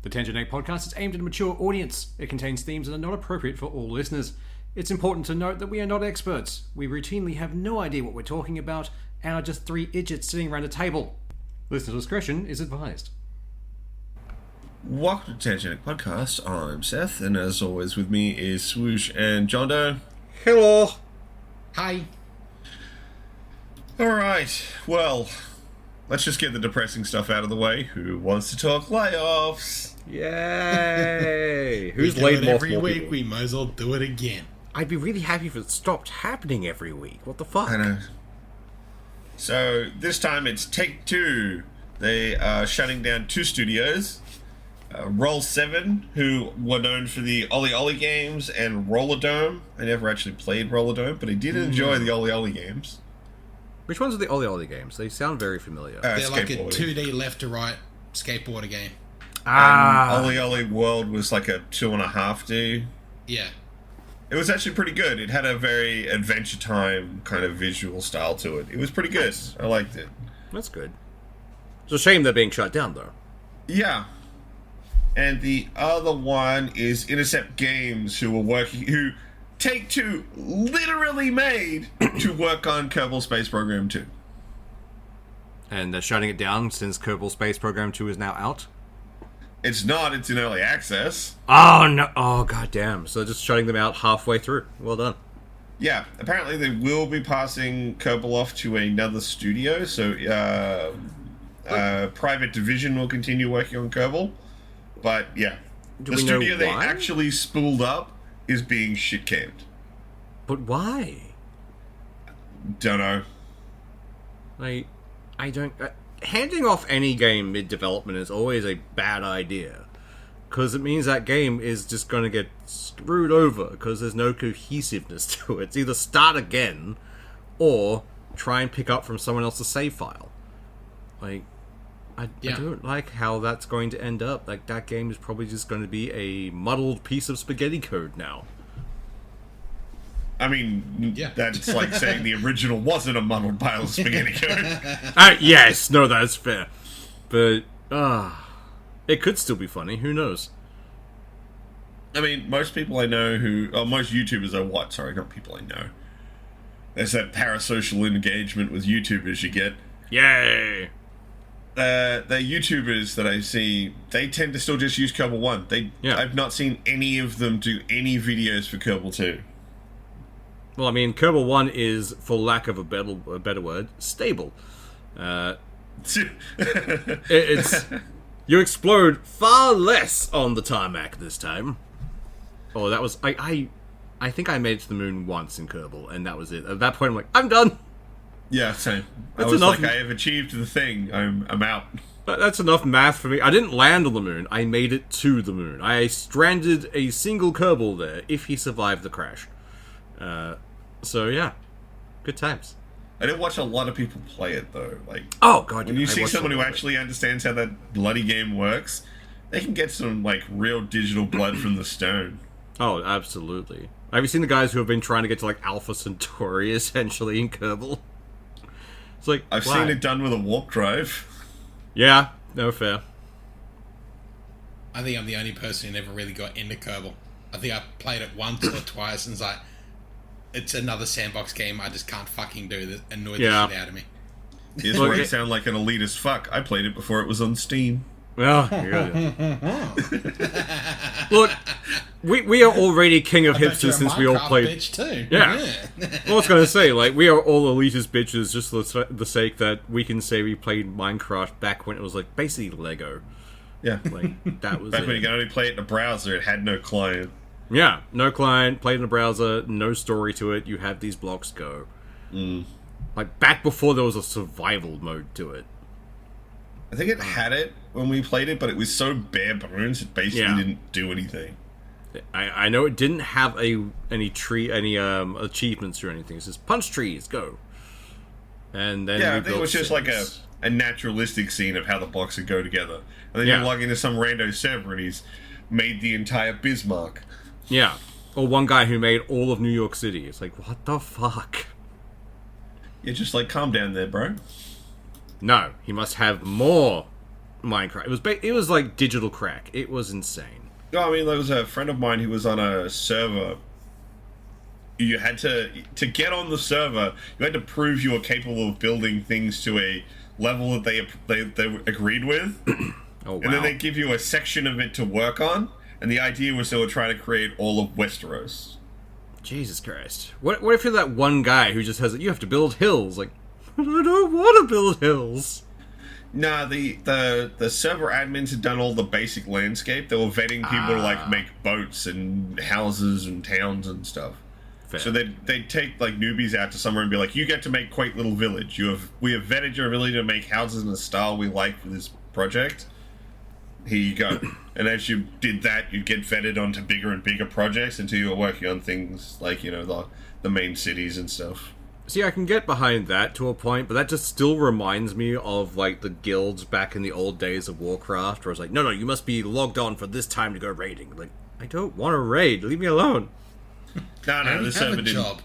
The Tangent Egg podcast is aimed at a mature audience. It contains themes that are not appropriate for all listeners. It's important to note that we are not experts. We routinely have no idea what we're talking about and are just three idiots sitting around a table. Listener discretion is advised. Welcome to Tangent Egg podcast. I'm Seth, and as always with me is Swoosh and John Doe. Hello. Hi. Alright, well, let's just get the depressing stuff out of the way. Who wants to talk layoffs? Yay! Who's we laid do it every multiple week? people? We might as well do it again. I'd be really happy if it stopped happening every week. What the fuck? I know. So, this time it's Take Two. They are shutting down two studios. Roll7, who were known for the Ollie Ollie games, and Roller Dome. I never actually played Roller Dome, but I did enjoy the Ollie Ollie games. Which ones are the Ollie Ollie games? They sound very familiar. They're like a 2D left to right skateboarder game. Ollie Ollie World was like a 2.5D. Yeah. It was actually pretty good. It had a very Adventure Time kind of visual style to it. It was pretty good. I liked it. That's good. It's a shame they're being shut down, though. Yeah. And the other one is Intercept Games, who Take Two literally made to work on Kerbal Space Program 2. And they're shutting it down since Kerbal Space Program 2 is now out? It's not, it's in early access. Oh, no. Oh, goddamn. So just shutting them out halfway through. Well done. Yeah, apparently they will be passing Kerbal off to another studio, so Private Division will continue working on Kerbal. But, yeah. Do the we know studio they why? actually spooled up is being shit-canned. But why? Don't know. I don't... handing off any game mid-development is always a bad idea. Because it means that game is just going to get screwed over because there's no cohesiveness to it. It's either start again or try and pick up from someone else's save file. I don't like how that's going to end up. Like, that game is probably just going to be a muddled piece of spaghetti code now. I mean, Yeah. that's like saying the original wasn't a muddled pile of spaghetti code. Yes, no, that's fair. But, it could still be funny. Who knows? I mean, most people I know most YouTubers I watch, sorry, not people I know. There's that parasocial engagement with YouTubers you get. Yay! The YouTubers that I see, they tend to still just use Kerbal 1. I've not seen any of them do any videos for Kerbal 2. Well, I mean, Kerbal 1 is, for lack of a better word, stable. It's you explode far less on the tarmac this time. Oh, that was... I think I made it to the moon once in Kerbal, and that was it. At that point, I'm like, I'm done! Yeah, same. That's I was enough. like, I have achieved the thing. I'm out. That's enough math for me. I didn't land on the moon. I made it to the moon. I stranded a single Kerbal there, if he survived the crash. So, yeah. Good times. I didn't watch a lot of people play it, though. Like, Oh, God. when you I see watched someone some who of it. actually understands how that bloody game works, they can get some, like, real digital blood from the stone. Oh, absolutely. Have you seen the guys who have been trying to get to, like, Alpha Centauri, essentially, in Kerbal? It's like, I've why? seen it done with a warp drive. Yeah, no fair. I think I'm the only person who never really got into Kerbal. I think I played it once or twice and it's like, it's another sandbox game I just can't fucking do. That annoyed the shit out of me. Here's where I sound like an elitist fuck. I played it before it was on Steam. Well, yeah. Look, we are already king of I bet hipsters you're a since we all Minecraft played. bitch too. Yeah. Well, I was gonna say, like, we are all elitist bitches just for the sake that we can say we played Minecraft back when it was like basically Lego. Yeah. Like, that was Back it. when you could only play it in a browser, it had no client. Yeah, no client, played in a browser, no story to it. You have these blocks go. Like back before there was a survival mode to it. I think it had it when we played it, but it was so bare bones it basically Yeah. didn't do anything. I know it didn't have any achievements or anything. It says punch trees, go. And then Yeah, we I think it built was just like things. a naturalistic scene of how the blocks would go together. And then Yeah. you log into some rando server and he's made the entire Bismarck. Yeah. Or one guy who made all of New York City. It's like, what the fuck? You're just like, calm down there, bro. No, he must have more Minecraft. It was like digital crack. It was insane. No, I mean, there was a friend of mine who was on a server. You had to get on the server. You had to prove you were capable of building things to a level that they agreed with. Oh, wow. And then they give you a section of it to work on. And the idea was they were trying to create all of Westeros. Jesus Christ. What if you're that one guy who just has it? You have to build hills. Like, I don't want to build hills. Nah, the server admins had done all the basic landscape. They were vetting people to like make boats and houses and towns and stuff. Fair. So they'd take like newbies out to somewhere and be like, "You get to make quaint little village. We have vetted your ability to make houses in the style we like for this project. Here you go." And as you did that, you'd get vetted onto bigger and bigger projects until you were working on things like, you know, the main cities and stuff. See, I can get behind that to a point, but that just still reminds me of, like, the guilds back in the old days of Warcraft, where it's like, no, you must be logged on for this time to go raiding. Like, I don't want to raid. Leave me alone. No, this server didn't. Job.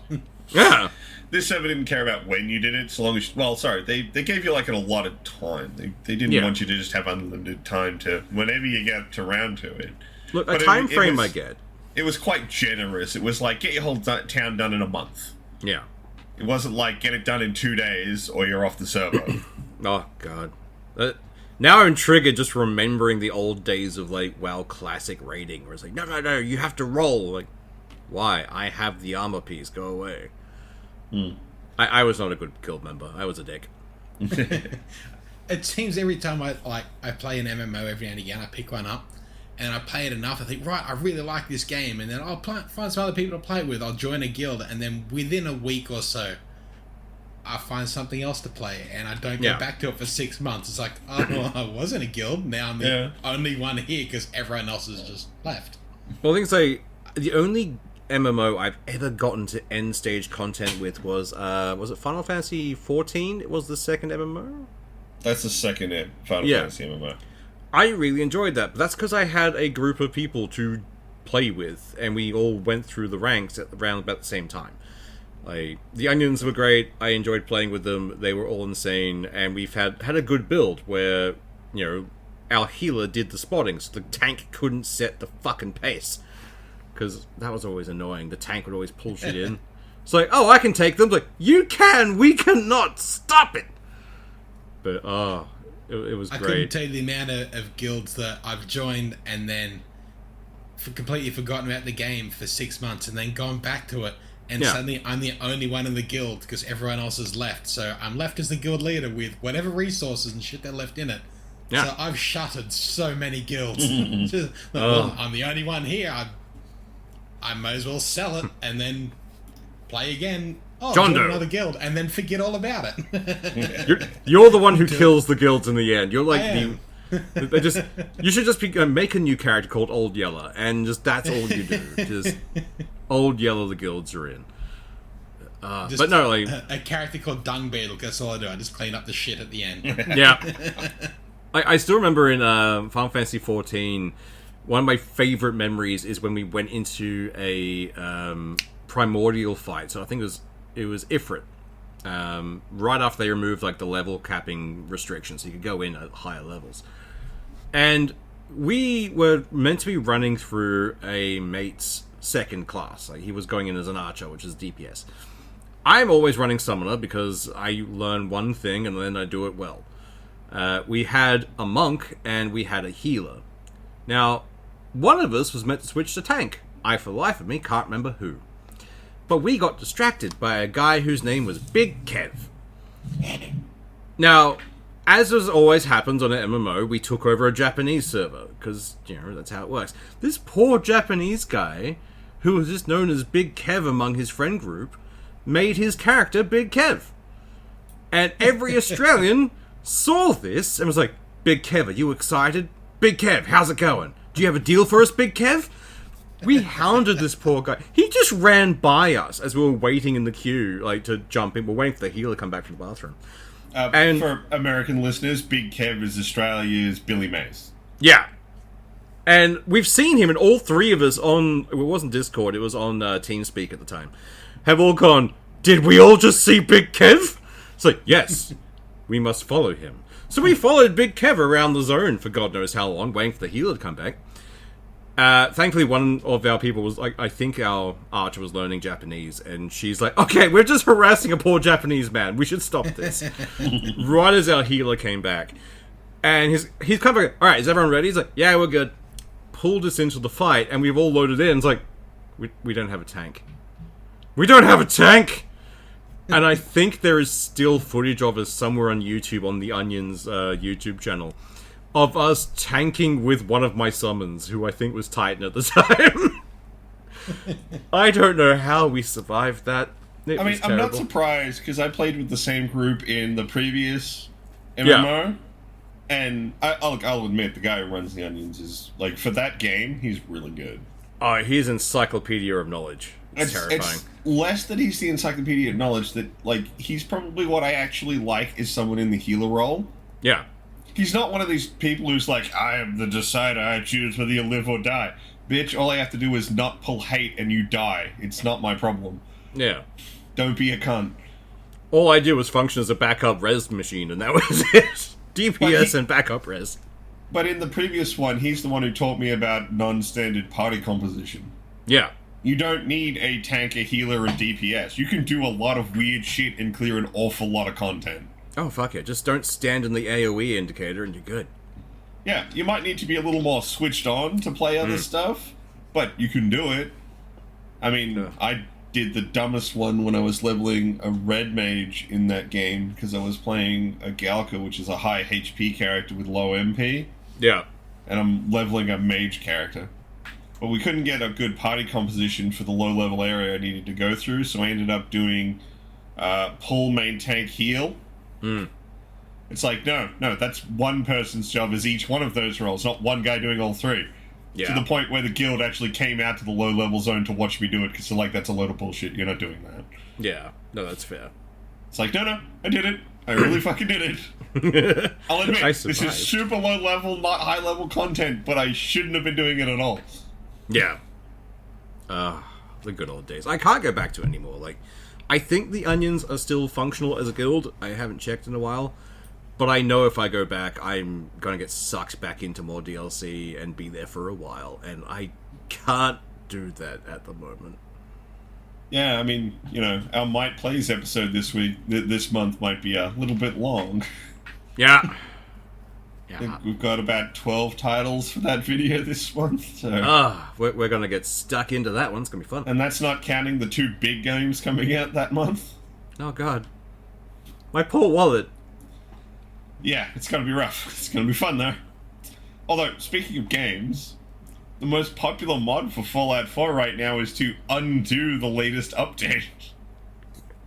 Yeah. This server didn't care about when you did it, so long as... Well, sorry, they gave you, like, an allotted time. They didn't want you to just have unlimited time to... Whenever you get around to it. Look, But a time frame I get. It was quite generous. It was like, get your whole town done in a month. Yeah. It wasn't like, get it done in 2 days, or you're off the server. Oh, God. Now I'm triggered just remembering the old days of, like, WoW Classic raiding, where it's like, no, you have to roll. Like, why? I have the armor piece. Go away. I was not a good guild member. I was a dick. It seems every time I play an MMO every now and again, I pick one up, and I play it enough, I think, right, I really like this game, and then I'll find some other people to play it with, I'll join a guild, and then within a week or so, I find something else to play, and I don't go back to it for 6 months. It's like, oh, well, I was in a guild, now I'm the only one here, because everyone else has just left. Well, I think the only MMO I've ever gotten to end stage content with was it Final Fantasy 14? It was the second MMO? That's the second Final Fantasy MMO. I really enjoyed that, but that's because I had a group of people to play with, and we all went through the ranks around about the same time. Like, the Onions were great, I enjoyed playing with them, they were all insane, and we've had a good build where, you know, our healer did the spotting, so the tank couldn't set the fucking pace. Because that was always annoying, the tank would always pull shit in. It's like, oh, I can take them, like, you can, we cannot, stop it! But, it was great. I couldn't tell you the amount of guilds that I've joined and then completely forgotten about the game for 6 months and then gone back to it, and suddenly I'm the only one in the guild because everyone else has left. So I'm left as the guild leader with whatever resources and shit that left in it. Yeah. So I've shuttered so many guilds. Well, I'm the only one here. I might as well sell it and then play again. Oh, join another guild, and then forget all about it. you're the one who kills the guilds in the end. You're like you should just make a new character called Old Yeller, and just that's all you do. Just Old Yeller the guilds are in. But no, like a character called Dung Beetle. That's all I do. I just clean up the shit at the end. Yeah. I still remember in Final Fantasy 14, one of my favorite memories is when we went into a primordial fight. So I think it was Ifrit. Right after they removed like the level capping restrictions, so you could go in at higher levels. And we were meant to be running through a mate's second class. Like, he was going in as an archer, which is DPS. I'm always running summoner because I learn one thing and then I do it well. We had a monk and we had a healer. Now, one of us was meant to switch to tank. I, for the life of me, can't remember who. But we got distracted by a guy whose name was Big Kev. Now, as always happens on an MMO, we took over a Japanese server, because, you know, that's how it works. This poor Japanese guy, who was just known as Big Kev among his friend group, made his character Big Kev. And every Australian saw this and was like, Big Kev, are you excited? Big Kev, how's it going? Do you have a deal for us, Big Kev? We hounded this poor guy. He just ran by us as we were waiting in the queue, like, to jump in. We're waiting for the healer to come back from the bathroom. And for American listeners, Big Kev is Australia's Billy Mays. Yeah. And we've seen him, and all three of us on... It wasn't Discord, it was on TeamSpeak at the time. Have all gone, did we all just see Big Kev? It's like, yes. We must follow him. So we followed Big Kev around the zone for God knows how long, waiting for the healer to come back. Thankfully, one of our people was like, I think our archer was learning Japanese, and she's like, okay, we're just harassing a poor Japanese man. We should stop this. Right as our healer came back. And he's kind of like, alright, is everyone ready? He's like, yeah, we're good. Pulled us into the fight, and we've all loaded in. It's like, we don't have a tank. We don't have a tank! And I think there is still footage of us somewhere on YouTube, on the Onion's YouTube channel, of us tanking with one of my summons, who I think was Titan at the time. I don't know how we survived that. I'm not surprised, because I played with the same group in the previous MMO, and I'll admit, the guy who runs the Onions is, like, for that game, he's really good. Oh, he's encyclopedia of knowledge. It's terrifying. It's less that he's the encyclopedia of knowledge, that, like, he's probably what I actually like is someone in the healer role. Yeah. He's not one of these people who's like, I am the decider, I choose whether you live or die. Bitch, all I have to do is not pull hate and you die. It's not my problem. Yeah. Don't be a cunt. All I do was function as a backup res machine, and that was it. DPS and backup res. But in the previous one, he's the one who taught me about non-standard party composition. Yeah. You don't need a tank, a healer, and DPS. You can do a lot of weird shit and clear an awful lot of content. Oh, fuck it. Just don't stand in the AoE indicator and you're good. Yeah, you might need to be a little more switched on to play other stuff, but you can do it. I mean, I did the dumbest one when I was leveling a red mage in that game, because I was playing a Galka, which is a high HP character with low MP. Yeah. And I'm leveling a mage character. But we couldn't get a good party composition for the low-level area I needed to go through, so I ended up doing pull, main, tank, heal. It's like, no, that's one person's job is each one of those roles, not one guy doing all three. Yeah. To the point where the guild actually came out to the low-level zone to watch me do it, because they're like, that's a load of bullshit, you're not doing that. Yeah, no, that's fair. It's like, no, I did it. I really fucking did it. I'll admit, this is super low-level, not high-level content, but I shouldn't have been doing it at all. Yeah. The good old days. I can't go back to it anymore. Like, I think the Onions are still functional as a guild. I haven't checked in a while. But I know if I go back, I'm going to get sucked back into more DLC and be there for a while. And I can't do that at the moment. Yeah, I mean, you know, our Might Plays episode this month might be a little bit long. Yeah. I think we've got about 12 titles for that video this month. So. We're going to get stuck into that one. It's going to be fun. And that's not counting the 2 big games coming out that month. Oh, God. My poor wallet. Yeah, it's going to be rough. It's going to be fun, though. Although, speaking of games, the most popular mod for Fallout 4 right now is to undo the latest update.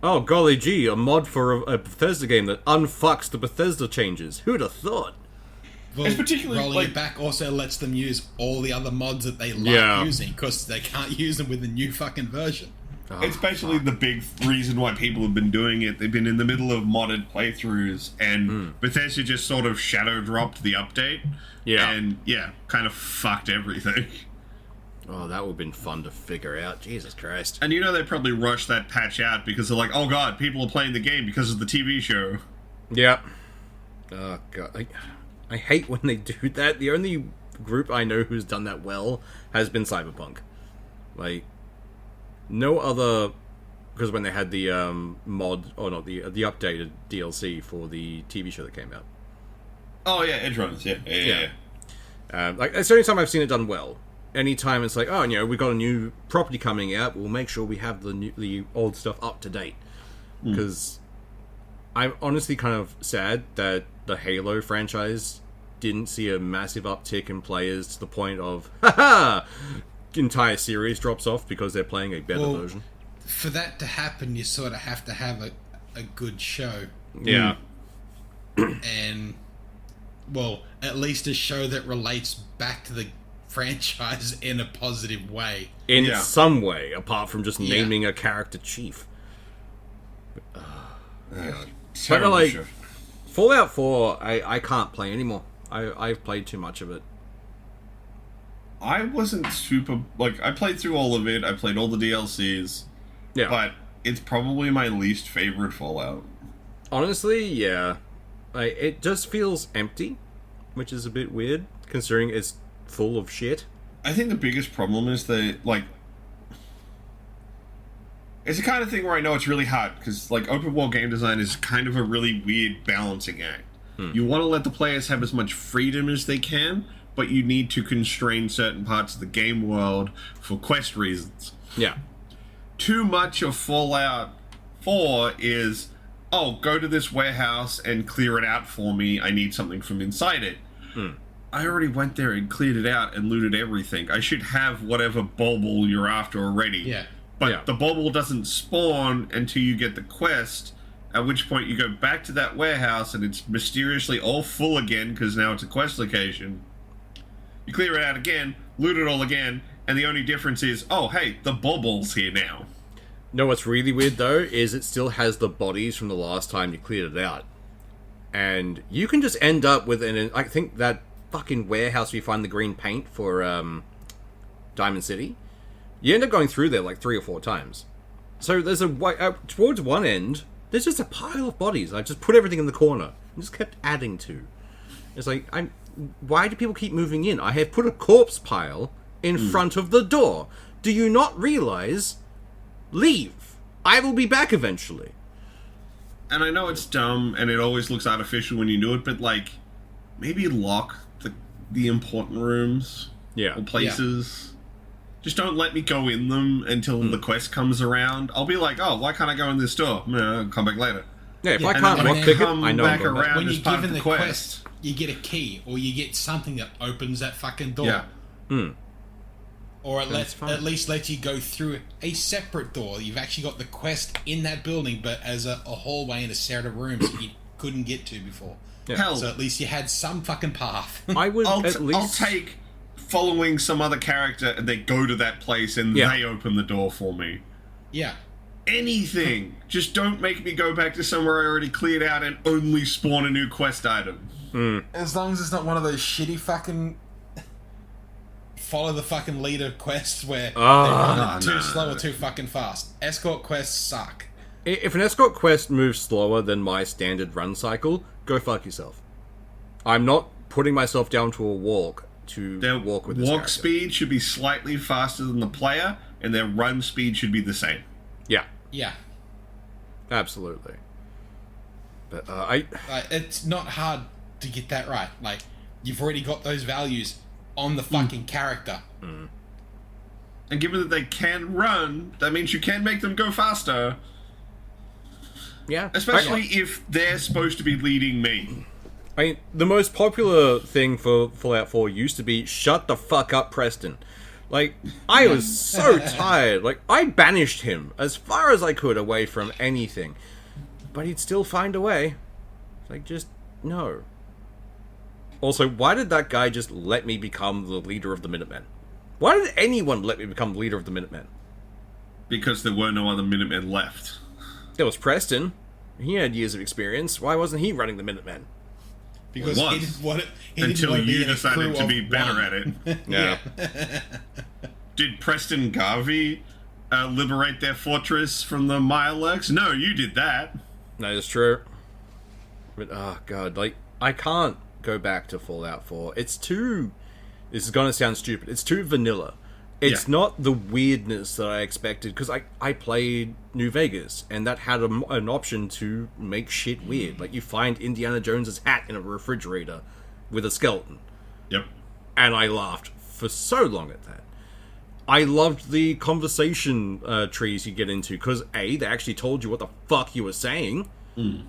Oh, golly gee, a mod for a Bethesda game that unfucks the Bethesda changes. Who'd have thought? Well, it's particularly rolling it back also lets them use all the other mods that they like using, because they can't use them with the new fucking version. It's basically the big reason why people have been doing it. They've been in the middle of modded playthroughs, and Bethesda just sort of shadow dropped the update. Yeah. And, kind of fucked everything. Oh, that would have been fun to figure out. Jesus Christ. And you know they probably rushed that patch out because they're like, oh god, people are playing the game because of the TV show. Yeah. Oh, God. I hate when they do that. The only group I know who's done that well has been Cyberpunk. Like, no other... Because when they had the mod... Or not, the updated DLC for the TV show that came out. Oh, yeah, Edgerunners, yeah. Like, that's the only time I've seen it done well. Anytime it's like, oh, you know, we've got a new property coming out, we'll make sure we have the old stuff up to date. Because I'm honestly kind of sad that the Halo franchise didn't see a massive uptick in players to the point of, entire series drops off because they're playing a better version. For that to happen, you sort of have to have a good show. Yeah. And, well, at least a show that relates back to the franchise in a positive way. In some way, apart from just naming a character chief. But like, sure. Fallout 4, I can't play anymore. I've played too much of it. I wasn't super... Like, I played through all of it. I played all the DLCs. Yeah. But it's probably my least favorite Fallout. Honestly, yeah. Like, it just feels empty, which is a bit weird, considering it's full of shit. I think the biggest problem is that, like, it's the kind of thing where I know it's really hard, because, like, open world game design is kind of a really weird balancing act. You want to let the players have as much freedom as they can, but you need to constrain certain parts of the game world for quest reasons. Yeah. Too much of Fallout 4 is, oh, go to this warehouse and clear it out for me. I need something from inside it. I already went there and cleared it out and looted everything. I should have whatever bauble you're after already. Yeah. But the bauble doesn't spawn until you get the quest, at which point you go back to that warehouse and it's mysteriously all full again because now it's a quest location. You clear it out again, loot it all again, and the only difference is, oh, hey, the bauble's here now. No, what's really weird, though, is it still has the bodies from the last time you cleared it out. And you can just end up with I think that fucking warehouse where you find the green paint for Diamond City, you end up going through there like 3 or 4 times. So there's towards one end, there's just a pile of bodies. I just put everything in the corner and just kept adding to. It's like, why do people keep moving in? I have put a corpse pile in front of the door. Do you not realize? Leave. I will be back eventually. And I know it's dumb and it always looks artificial when you do it, but, like, maybe lock the important rooms or places. Just don't let me go in them until the quest comes around. I'll be like, oh, why can't I go in this door? I'll come back later. Yeah, if I can't lockpick it, I know I'm going back. When you're given the quest, you get a key, or you get something that opens that fucking door. Yeah. Or at least lets you go through a separate door. You've actually got the quest in that building, but as a hallway in a set of rooms that you couldn't get to before. Yeah. Hell, So at least you had some fucking path. I would I'll at least... I'll take following some other character and they go to that place and they open the door for me. Yeah. Anything. Just don't make me go back to somewhere I already cleared out and only spawn a new quest item. As long as it's not one of those shitty fucking follow the fucking leader quests where they run too slow or too fucking fast. Escort quests suck. If an escort quest moves slower than my standard run cycle, go fuck yourself. I'm not putting myself down to a walk to walk with this walk character. speed should be slightly faster than the player, and their run speed should be the same. Yeah. Yeah. Absolutely. But it's not hard to get that right. Like, you've already got those values on the fucking character. And given that they can run, that means you can make them go faster. Yeah. Especially if they're supposed to be leading me. I mean, the most popular thing for Fallout 4 used to be, shut the fuck up, Preston. Like, I was so tired. Like, I banished him as far as I could away from anything. But he'd still find a way. Like, just, no. Also, why did that guy just let me become the leader of the Minutemen? Why did anyone let me become leader of the Minutemen? Because there were no other Minutemen left. There was Preston. He had years of experience. Why wasn't he running the Minutemen? Because he didn't want it. Until you decided to be better at it. Yeah. Did Preston Garvey liberate their fortress from the Mirelurks? No, you did that. That is true. But, oh god, like, I can't go back to Fallout 4. It's too... This is gonna sound stupid. It's too vanilla. It's not the weirdness that I expected, because I played New Vegas, and that had an option to make shit weird. Like, you find Indiana Jones's hat in a refrigerator with a skeleton. Yep. And I laughed for so long at that. I loved the conversation trees you get into, because A, they actually told you what the fuck you were saying,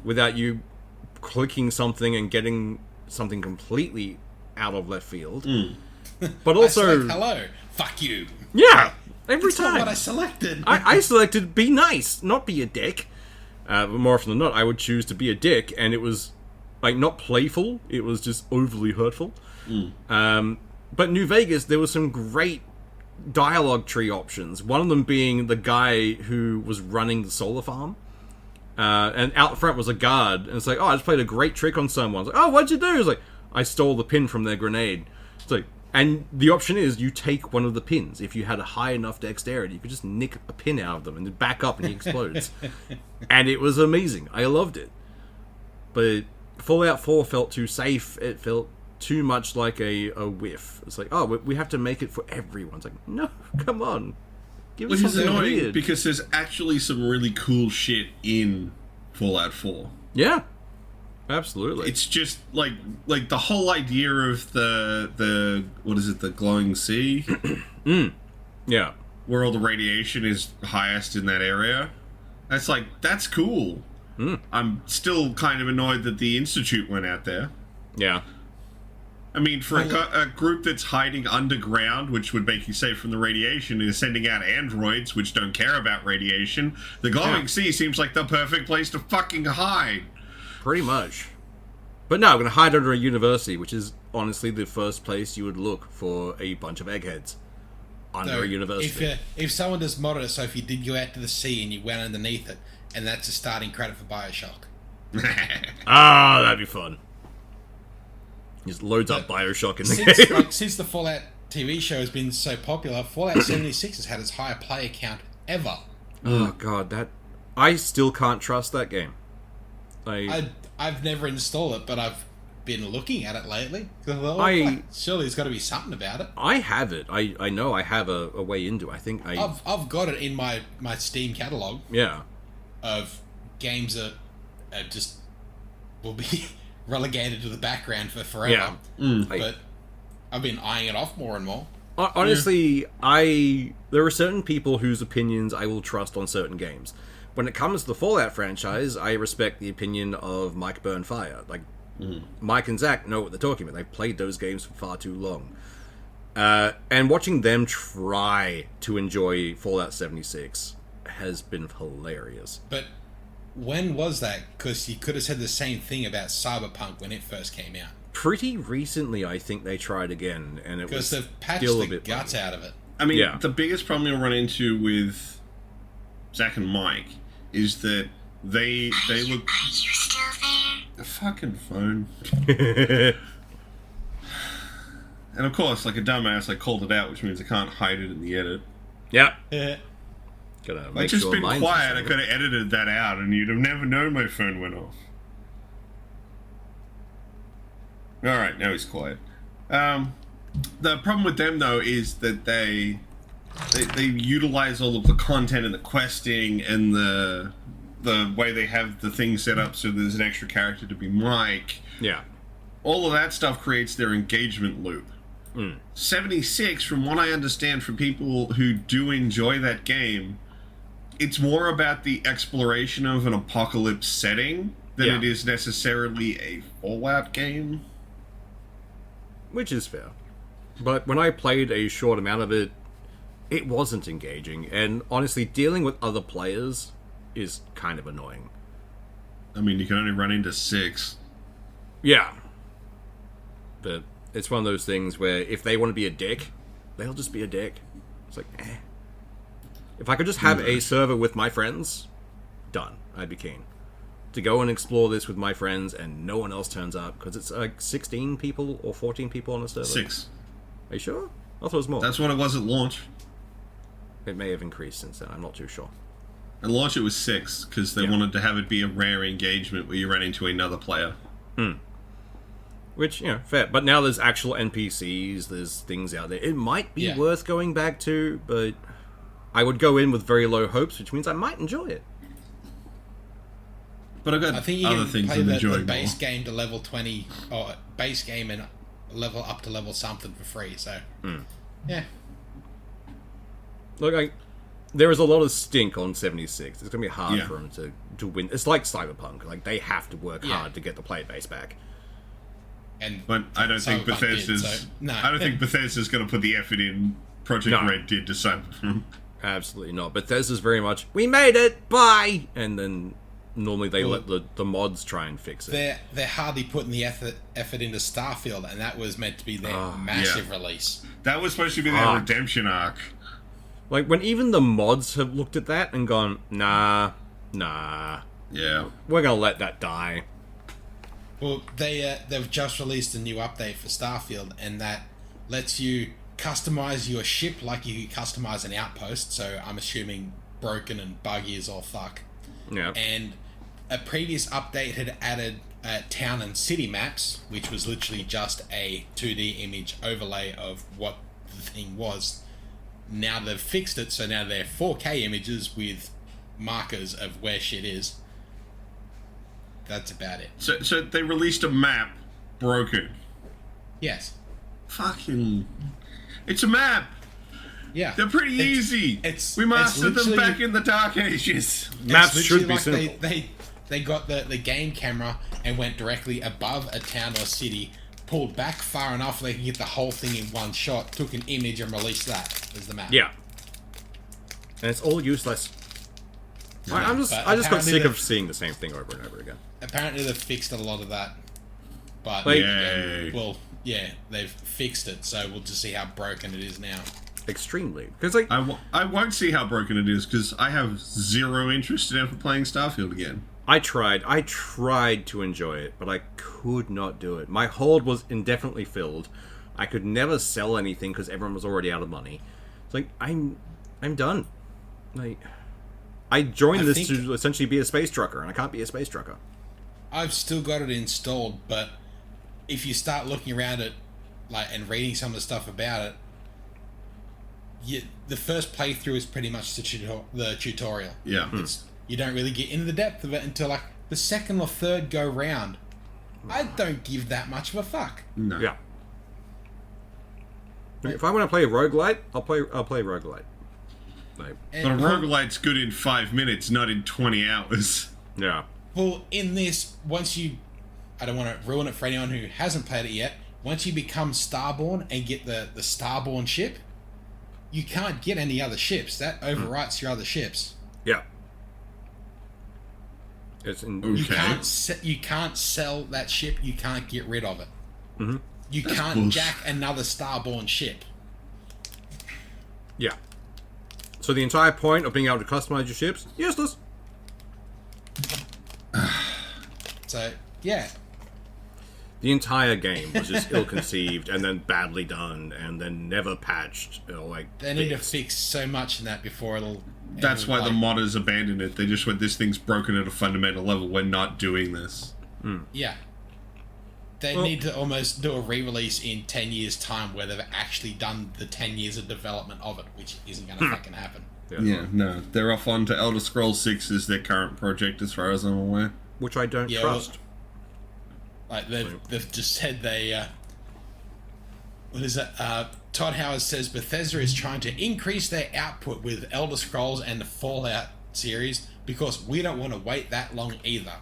without you clicking something and getting something completely out of left field. But also... hello, fuck you. Yeah, every That's time. not what I selected. I selected be nice, not be a dick. But more often than not, I would choose to be a dick, and it was, like, not playful, it was just overly hurtful. But New Vegas, there was some great dialogue tree options. One of them being the guy who was running the solar farm. And out front was a guard, and it's like, oh, I just played a great trick on someone. It's like, oh, what'd you do? It's like, I stole the pin from their grenade. It's like, and the option is you take one of the pins. If you had a high enough dexterity, you could just nick a pin out of them and then back up and he explodes. And it was amazing. I loved it. But Fallout 4 felt too safe. It felt too much like a whiff. It's like, oh, we have to make it for everyone. It's like, no, come on. Give us Which is something annoying weird. because there's actually some really cool shit in Fallout 4. Yeah. Absolutely. It's just like the whole idea of the what is it, the glowing sea? Yeah. Where all the radiation is highest in that area. That's cool. I'm still kind of annoyed that the Institute went out there. Yeah. I mean, for a group that's hiding underground, which would make you safe from the radiation, and is sending out androids, which don't care about radiation, the glowing sea seems like the perfect place to fucking hide. Pretty much. But no, I'm going to hide under a university, which is honestly the first place you would look for a bunch of eggheads. Under a university. If someone does mod it, so if you did go out to the sea and you went underneath it, and that's a starting credit for Bioshock. Ah, that'd be fun. Just loads up Bioshock in the game. Since the Fallout TV show has been so popular, Fallout 76 has had its highest player count ever. Oh god, I still can't trust that game. I've never installed it, but I've been looking at it lately. Surely there's got to be something about it. I have it. I know I have a way into it. I think I've got it in my Steam catalog. Yeah. Of games that just will be relegated to the background for forever. Yeah. But I've been eyeing it off more and more. Honestly, there are certain people whose opinions I will trust on certain games. When it comes to the Fallout franchise, I respect the opinion of Mike Burnfire. Like, Mike and Zach know what they're talking about. They've played those games for far too long. And watching them try to enjoy Fallout 76 has been hilarious. But when was that? Because you could have said the same thing about Cyberpunk when it first came out. Pretty recently, I think they tried again, and it was because they've patched still a the bit guts funny. out of it. I mean, the biggest problem you'll run into with Zach and Mike is that they look. Are you still there? The fucking phone. And of course, like a dumbass, I called it out, which means I can't hide it in the edit. Yeah. Yeah. Gotta I'd make just sure been mine's quiet, I the could have edited that out, and you'd have never known my phone went off. Alright, now he's quiet. The problem with them, though, is that they utilize all of the content and the questing and the way they have the thing set up so there's an extra character to be Mike. Yeah. All of that stuff creates their engagement loop. 76, from what I understand from people who do enjoy that game, it's more about the exploration of an apocalypse setting than it is necessarily a Fallout game. Which is fair. But when I played a short amount of it, it wasn't engaging. And honestly, dealing with other players is kind of annoying. I mean, you can only run into 6. Yeah. But it's one of those things where if they want to be a dick, they'll just be a dick. It's like, eh. If I could just have a server with my friends, done. I'd be keen. To go and explore this with my friends and no one else turns up, because it's like 16 people or 14 people on a server. 6. Are you sure? I thought it was more. That's what it was at launch. It may have increased since then, I'm not too sure. At launch it was 6, because they wanted to have it be a rare engagement where you ran into another player. Which, fair. But now there's actual NPCs, there's things out there. It might be worth going back to, but I would go in with very low hopes, which means I might enjoy it. But I've got I think you other can things play I'm the enjoying base more. game to level 20, or base game and level up to level something for free, so... Yeah. Look, there is a lot of stink on 76. It's going to be hard for them to win. It's like Cyberpunk. Like, they have to work hard to get the player base back. But I don't think Cyberpunk Bethesda's... did, so, no. I don't think Bethesda's going to put the effort in Project No. Red did to Cyberpunk. Absolutely not. Bethesda's very much, we made it, bye! And then normally they let the mods try and fix it. They're hardly putting the effort into Starfield, and that was meant to be their massive release. That was supposed to be their redemption arc. Like, when even the mods have looked at that and gone, nah, Yeah. we're going to let that die. Well, they've just released a new update for Starfield, and that lets you customize your ship like you customize an outpost. So I'm assuming broken and buggy as all fuck. Yeah. And a previous update had added town and city maps, which was literally just a 2D image overlay of what the thing was. Now they've fixed it, so now they're 4K images with markers of where shit is. That's about it. So they released a map broken. Yes. Fucking... It's a map! Yeah. They're pretty easy! We mastered them back in the Dark Ages! Maps should be simple. They got the game camera and went directly above a town or city, pulled back far enough they could get the whole thing in one shot, took an image and released that as the map. Yeah. And it's all useless. I just got sick of seeing the same thing over and over again. Apparently they've fixed a lot of that. But, they've fixed it, so we'll just see how broken it is now. Extremely. Because I won't see how broken it is, because I have zero interest in ever playing Starfield again. I tried to enjoy it, but I could not do it. My hold was indefinitely filled. I could never sell anything because everyone was already out of money. It's like, I'm done. Like, I joined this to essentially be a space trucker, and I can't be a space trucker. I've still got it installed, but if you start looking around it, and reading some of the stuff about it, the first playthrough is pretty much the tutorial. Yeah. You don't really get into the depth of it until the second or third go round. I don't give that much of a fuck. No. Yeah. If I want to play a roguelite, I'll play roguelite. But a roguelite's good in 5 minutes, not in 20 hours. Yeah. Well, in this, I don't want to ruin it for anyone who hasn't played it yet, once you become Starborn and get the Starborn ship, you can't get any other ships. That overwrites your other ships. Yeah. You can't sell that ship. You can't get rid of it. Mm-hmm. You can't jack another Starborn ship. Yeah. So the entire point of being able to customize your ships, useless. So, yeah. The entire game was just ill-conceived and then badly done and then never patched. They need to fix so much in that before it'll... That's why the modders abandoned it. They just went, this thing's broken at a fundamental level. We're not doing this. Yeah. They need to almost do a re-release in 10 years' time where they've actually done the 10 years of development of it, which isn't going to fucking happen. Yeah, no. They're off on to Elder Scrolls 6 as their current project, as far as I'm aware. Which I don't trust. They've just said what is it? Todd Howard says Bethesda is trying to increase their output with Elder Scrolls and the Fallout series because we don't want to wait that long either.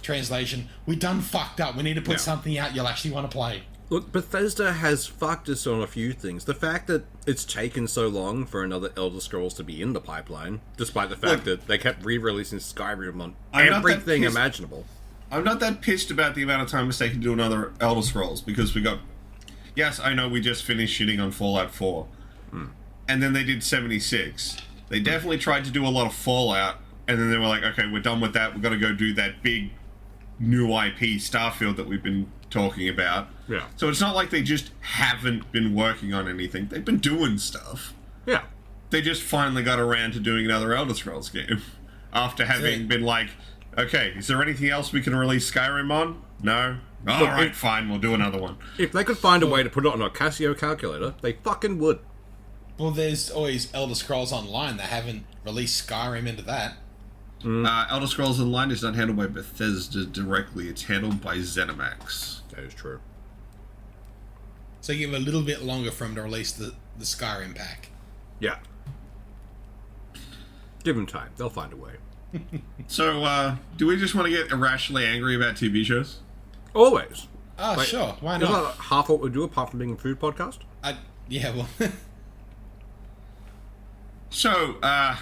Translation, we done fucked up. We need to put something out you'll actually want to play. Look, Bethesda has fucked us on a few things. The fact that it's taken so long for another Elder Scrolls to be in the pipeline, despite the fact that they kept re-releasing Skyrim on everything imaginable. I'm not that pissed about the amount of time it's taken to do another Elder Scrolls, because we got... Yes, I know we just finished shitting on Fallout 4. And then they did 76. They definitely tried to do a lot of Fallout, and then they were like, okay, we're done with that. We've got to go do that big new IP, Starfield, that we've been talking about. Yeah. So it's not like they just haven't been working on anything. They've been doing stuff. Yeah. They just finally got around to doing another Elder Scrolls game. After having been like, okay, is there anything else we can release Skyrim on? No? Alright, fine, we'll do another one. If they could find a way to put it on a Casio calculator, they fucking would. Well, there's always Elder Scrolls Online. They haven't released Skyrim into that. Elder Scrolls Online is not handled by Bethesda directly. It's handled by ZeniMax. That is true. So give it a little bit longer for them to release the Skyrim pack. Yeah. Give them time. They'll find a way. So, do we just want to get irrationally angry about TV shows? Always. Oh, sure. Why Isn't not? that half what we do apart from being a food podcast? Yeah, well... So, I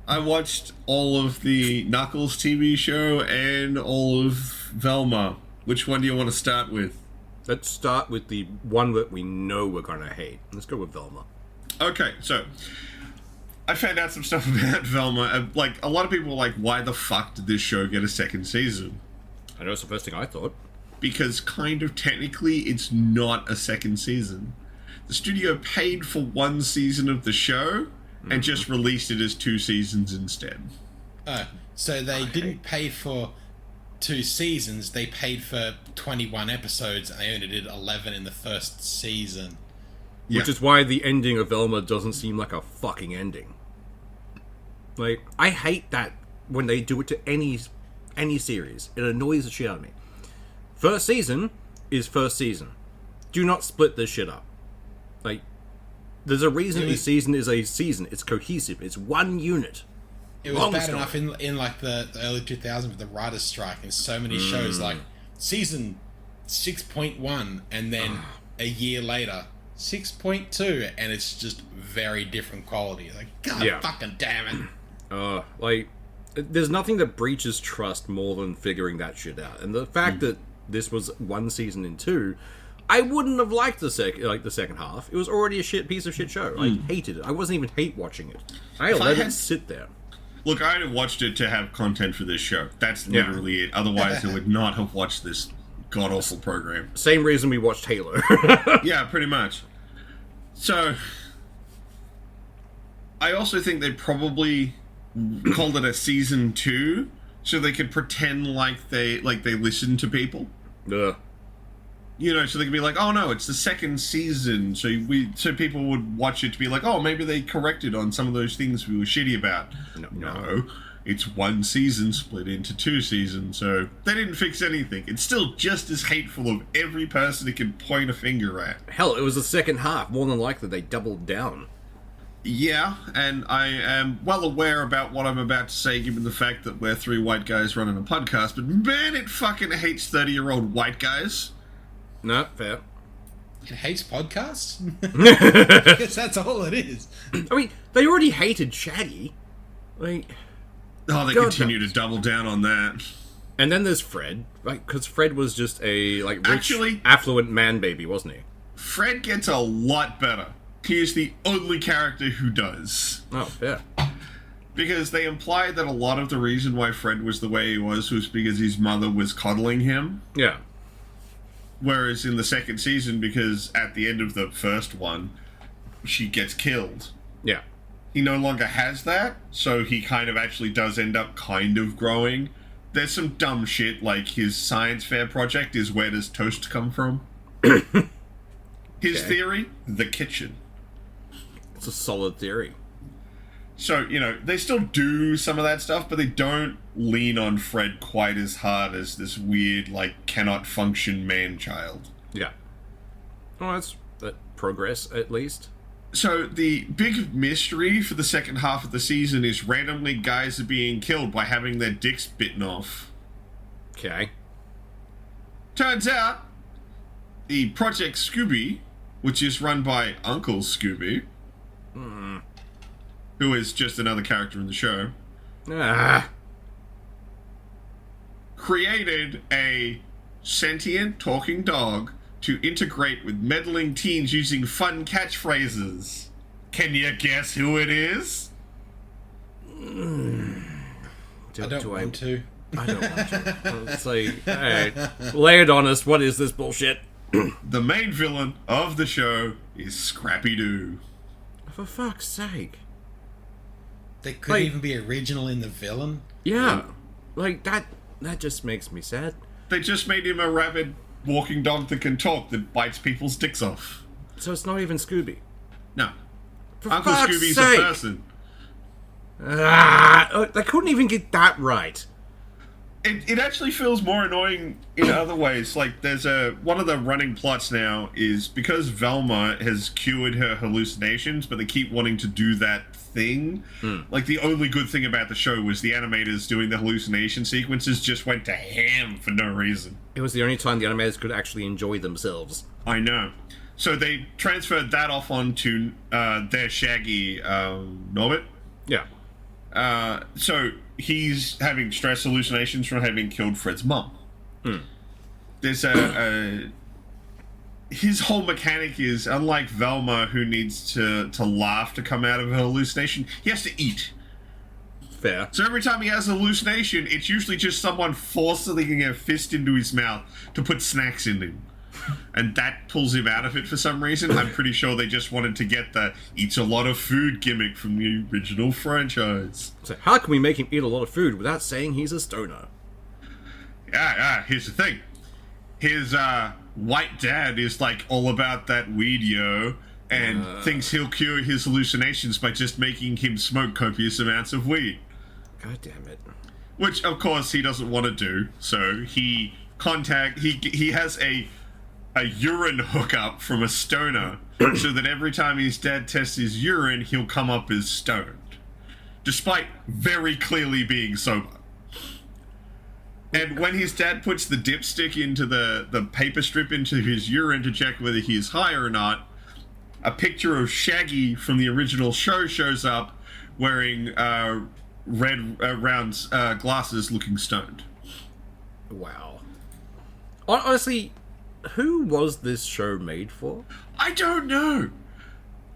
watched all of the Knuckles TV show and all of Velma. Which one do you want to start with? Let's start with the one that we know we're going to hate. Let's go with Velma. Okay, so I found out some stuff about Velma. Like, a lot of people were like, why the fuck did this show get a second season? I know it's the first thing I thought. Because kind of technically it's not a second season. The studio paid for one season of the show and just released it as 2 seasons instead. Oh, so they didn't pay for 2 seasons, they paid for 21 episodes, and they only did 11 in the first season. Which is why the ending of Velma doesn't seem like a fucking ending. Like, I hate that when they do it to any series. It annoys the shit out of me. First season is first season. Do not split this shit up. Like, there's a reason a season is a season. It's cohesive. It's one unit. It was bad enough in like the early 2000s with the writer's strike and so many shows, like season 6.1 and then a year later 6.2, and it's just very different quality. Like, God fucking damn it. Like, there's nothing that breaches trust more than figuring that shit out. And the fact that this was one season in 2, I wouldn't have liked the second half. It was already a piece of shit show. I hated it. I wasn't even hate watching it. I let it sit there. Look, I watched it to have content for this show. That's literally it. Otherwise, I would not have watched this god-awful program. Same reason we watched Halo. Yeah, pretty much. So, I also think they probably called it a season 2 so they could pretend like they listened to people. Ugh. You know, so they could be like, oh no, it's the second season, so people would watch it to be like, oh, maybe they corrected on some of those things we were shitty about. No, it's one season split into 2 seasons, so they didn't fix anything. It's still just as hateful of every person it can point a finger at. Hell, it was the second half. More than likely, they doubled down. Yeah, and I am well aware about what I'm about to say, given the fact that we're 3 white guys running a podcast, but man, it fucking hates 30-year-old white guys. No, fair. It hates podcasts? I guess that's all it is. I mean, they already hated Shaggy. Like, they continue to double down on that. And then there's Fred, like, because Fred was just a rich, affluent man baby, wasn't he? Fred gets a lot better. He is the only character who does. Oh, fair. Because they imply that a lot of the reason why Fred was the way he was because his mother was coddling him. Yeah. Whereas in the second season, because at the end of the first one, she gets killed. Yeah. He no longer has that, so he kind of actually does end up kind of growing. There's some dumb shit, like his science fair project is where does toast come from? His theory, the kitchen. It's a solid theory. So, you know, they still do some of that stuff, but they don't lean on Fred quite as hard as this weird, like, cannot function man-child. Yeah. Oh, that's progress, at least. So, the big mystery for the second half of the season is randomly guys are being killed by having their dicks bitten off. Okay. Turns out, the Project Scooby, which is run by Uncle Scooby, who is just another character in the show, created a sentient talking dog to integrate with meddling teens using fun catchphrases. Can you guess who it is? I don't want to. I don't want to. It's like, alright, lay it on us. What is this bullshit? The main villain of the show is Scrappy-Doo. For fuck's sake. They couldn't even be original in the villain? Yeah. Like, that just makes me sad. They just made him a rabid walking dog that can talk that bites people's dicks off. So it's not even Scooby? No. For Uncle fuck's Scooby's sake. a person. They couldn't even get that right. It actually feels more annoying in other ways. Like, there's one of the running plots now is because Velma has cured her hallucinations, but they keep wanting to do that thing. Like, the only good thing about the show was the animators doing the hallucination sequences just went to ham for no reason. It was the only time the animators could actually enjoy themselves. I know. So they transferred that off onto their Shaggy, Norbert. Yeah. So he's having stress hallucinations from having killed Fred's mum. There's his whole mechanic is, unlike Velma, who needs to laugh to come out of a hallucination, he has to eat. Fair. So every time he has a hallucination, it's usually just someone forcing a fist into his mouth to put snacks in him. And that pulls him out of it for some reason. I'm pretty sure they just wanted to get the eats a lot of food gimmick from the original franchise. So how can we make him eat a lot of food without saying he's a stoner? Here's the thing. His white dad is like all about that weed, yo, and thinks he'll cure his hallucinations by just making him smoke copious amounts of weed. God damn it. Which, of course, he doesn't want to do. So he has a urine hookup from a stoner, so that every time his dad tests his urine, he'll come up as stoned, despite very clearly being sober. And when his dad puts the dipstick into the paper strip into his urine to check whether he is high or not, a picture of Shaggy from the original show shows up wearing red round glasses, looking stoned. Wow. Honestly, who was this show made for? I don't know.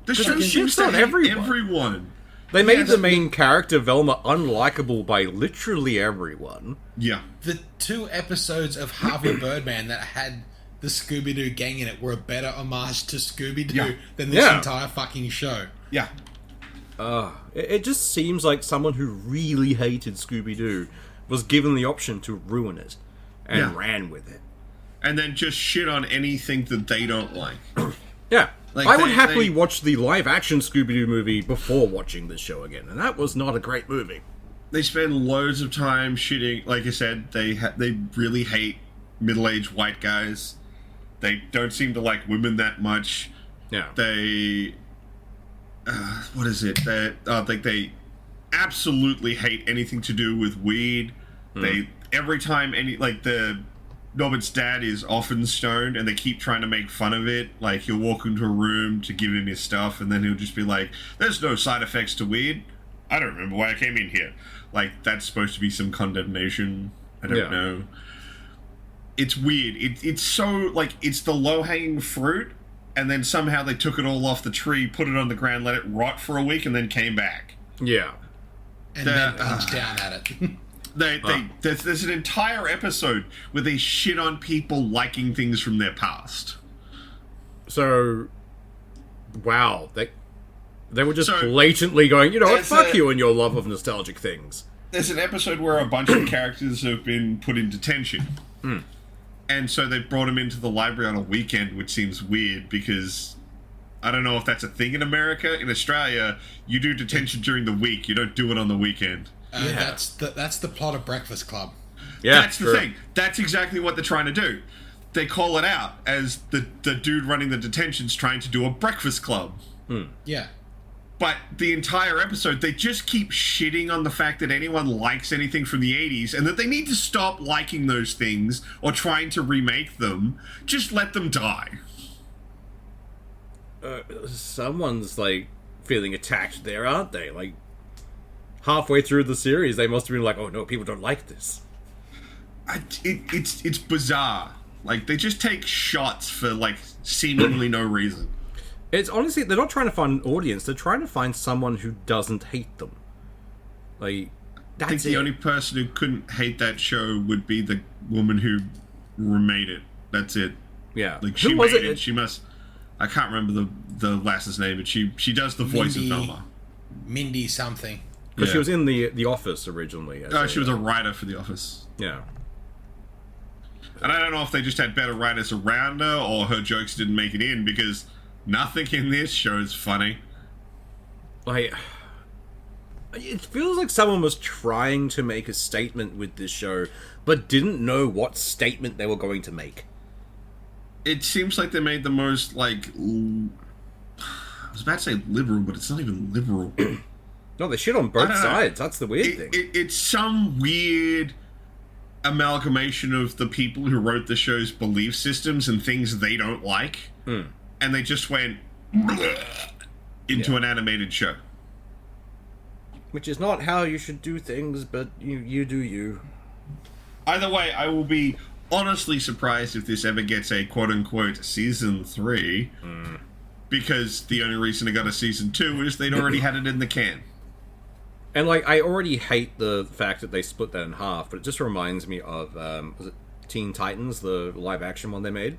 The show seems to not hate everyone. everyone. They made the main character, Velma, unlikable by literally everyone. Yeah. The 2 episodes of Harvey Birdman that had the Scooby-Doo gang in it were a better homage to Scooby-Doo than this entire fucking show. Yeah. It just seems like someone who really hated Scooby-Doo was given the option to ruin it and ran with it. And then just shit on anything that they don't like. Yeah. Like I would happily watch the live-action Scooby-Doo movie before watching this show again, and that was not a great movie. They spend loads of time shitting. Like I said, they really hate middle-aged white guys. They don't seem to like women that much. Yeah. They... what is it? They absolutely hate anything to do with weed. They... Every time Norman's dad is often stoned, and they keep trying to make fun of it. Like, he'll walk into a room to give him his stuff, and then he'll just be like, "There's no side effects to weed. I don't remember why I came in here." Like, that's supposed to be some condemnation. I don't know. It's weird. It's so, like, it's the low-hanging fruit, and then somehow they took it all off the tree, put it on the ground, let it rot for a week, and then came back. Yeah. And then punched down at it. There's an entire episode where they shit on people liking things from their past. So, wow, they were just blatantly going, you know what, fuck you and your love of nostalgic things. There's an episode where a bunch of characters have been put in detention. And so they brought them into the library on a weekend, which seems weird because I don't know if that's a thing in America. In Australia, you do detention during the week. You don't do it on the weekend. That's the plot of Breakfast Club. Yeah, that's the thing. That's exactly what they're trying to do. They call it out as the dude running the detention's trying to do a breakfast club. Yeah. But the entire episode, they just keep shitting on the fact that anyone likes anything from the 80s and that they need to stop liking those things or trying to remake them. Just let them die. Someone's, like, feeling attacked there, aren't they? Like, halfway through the series, they must have been like, oh no, people don't like this. It's bizarre. Like, they just take shots for, like, seemingly no reason. It's honestly, they're not trying to find an audience, they're trying to find someone who doesn't hate them. Like, that's I think the only person who couldn't hate that show would be the woman who remade it. That's it. Yeah. Like, she made it. She must... I can't remember the lass's name, but she does the voice of Velma. Mindy something. Because she was in the Office originally. She was a writer for The Office. Yeah. And I don't know if they just had better writers around her or her jokes didn't make it in, because nothing in this show is funny. Like, it feels like someone was trying to make a statement with this show, but didn't know what statement they were going to make. It seems like they made the most, like... I was about to say liberal, but it's not even liberal. No, they shit on both sides. That's the weird thing. It's some weird amalgamation of the people who wrote the show's belief systems and things they don't like. And they just went into an animated show. Which is not how you should do things, but you do you. Either way, I will be honestly surprised if this ever gets a quote-unquote season 3. Because the only reason it got a season 2 is they'd already had it in the can. And, like, I already hate the fact that they split that in half, but it just reminds me of, was it Teen Titans, the live-action one they made?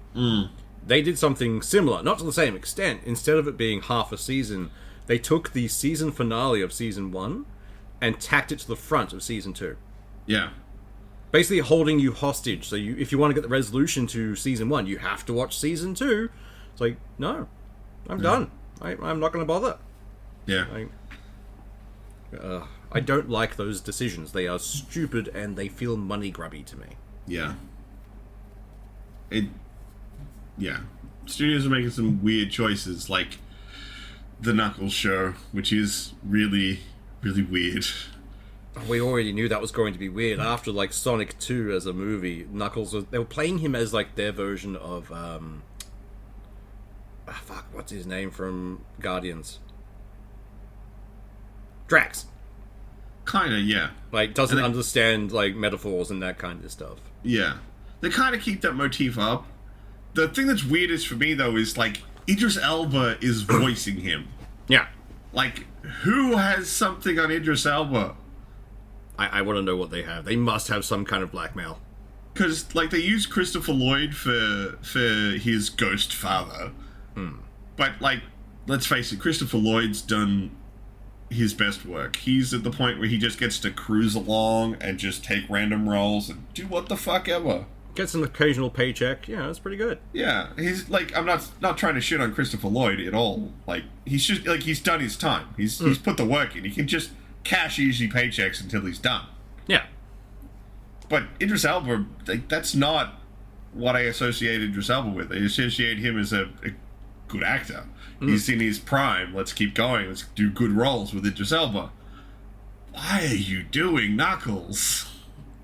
They did something similar, not to the same extent. Instead of it being half a season, they took the season finale of season 1 and tacked it to the front of season 2. Yeah. basically holding you hostage. So if you want to get the resolution to season 1, you have to watch season 2. It's like, no, I'm done. I'm not going to bother. Yeah. I don't like those decisions. They are stupid and they feel money grubby to me. Yeah. Studios are making some weird choices, like the Knuckles show, which is really, really weird. We already knew that was going to be weird. After, like, Sonic 2 as a movie, they were playing him as, like, their version of, what's his name from Guardians? Drax. Kinda, yeah. Like, doesn't understand, like, metaphors and that kind of stuff. Yeah. They kind of keep that motif up. The thing that's weirdest for me, though, is, like, Idris Elba is voicing him. Yeah. Like, who has something on Idris Elba? I want to know what they have. They must have some kind of blackmail. Because, like, they use Christopher Lloyd for his ghost father. But, like, let's face it, Christopher Lloyd's done his best work. He's at the point where he just gets to cruise along and just take random roles and do what the fuck ever. Gets an occasional paycheck. Yeah, that's pretty good. Yeah, he's like, I'm not trying to shit on Christopher Lloyd at all. Like, he's just like, he's done his time. He's put the work in. He can just cash easy paychecks until he's done. Yeah. But Idris Elba, like, that's not what I associate Idris Elba with. I associate him as a good actor. He's in his prime. Let's keep going. Let's do good roles with Idris Elba. Why are you doing Knuckles?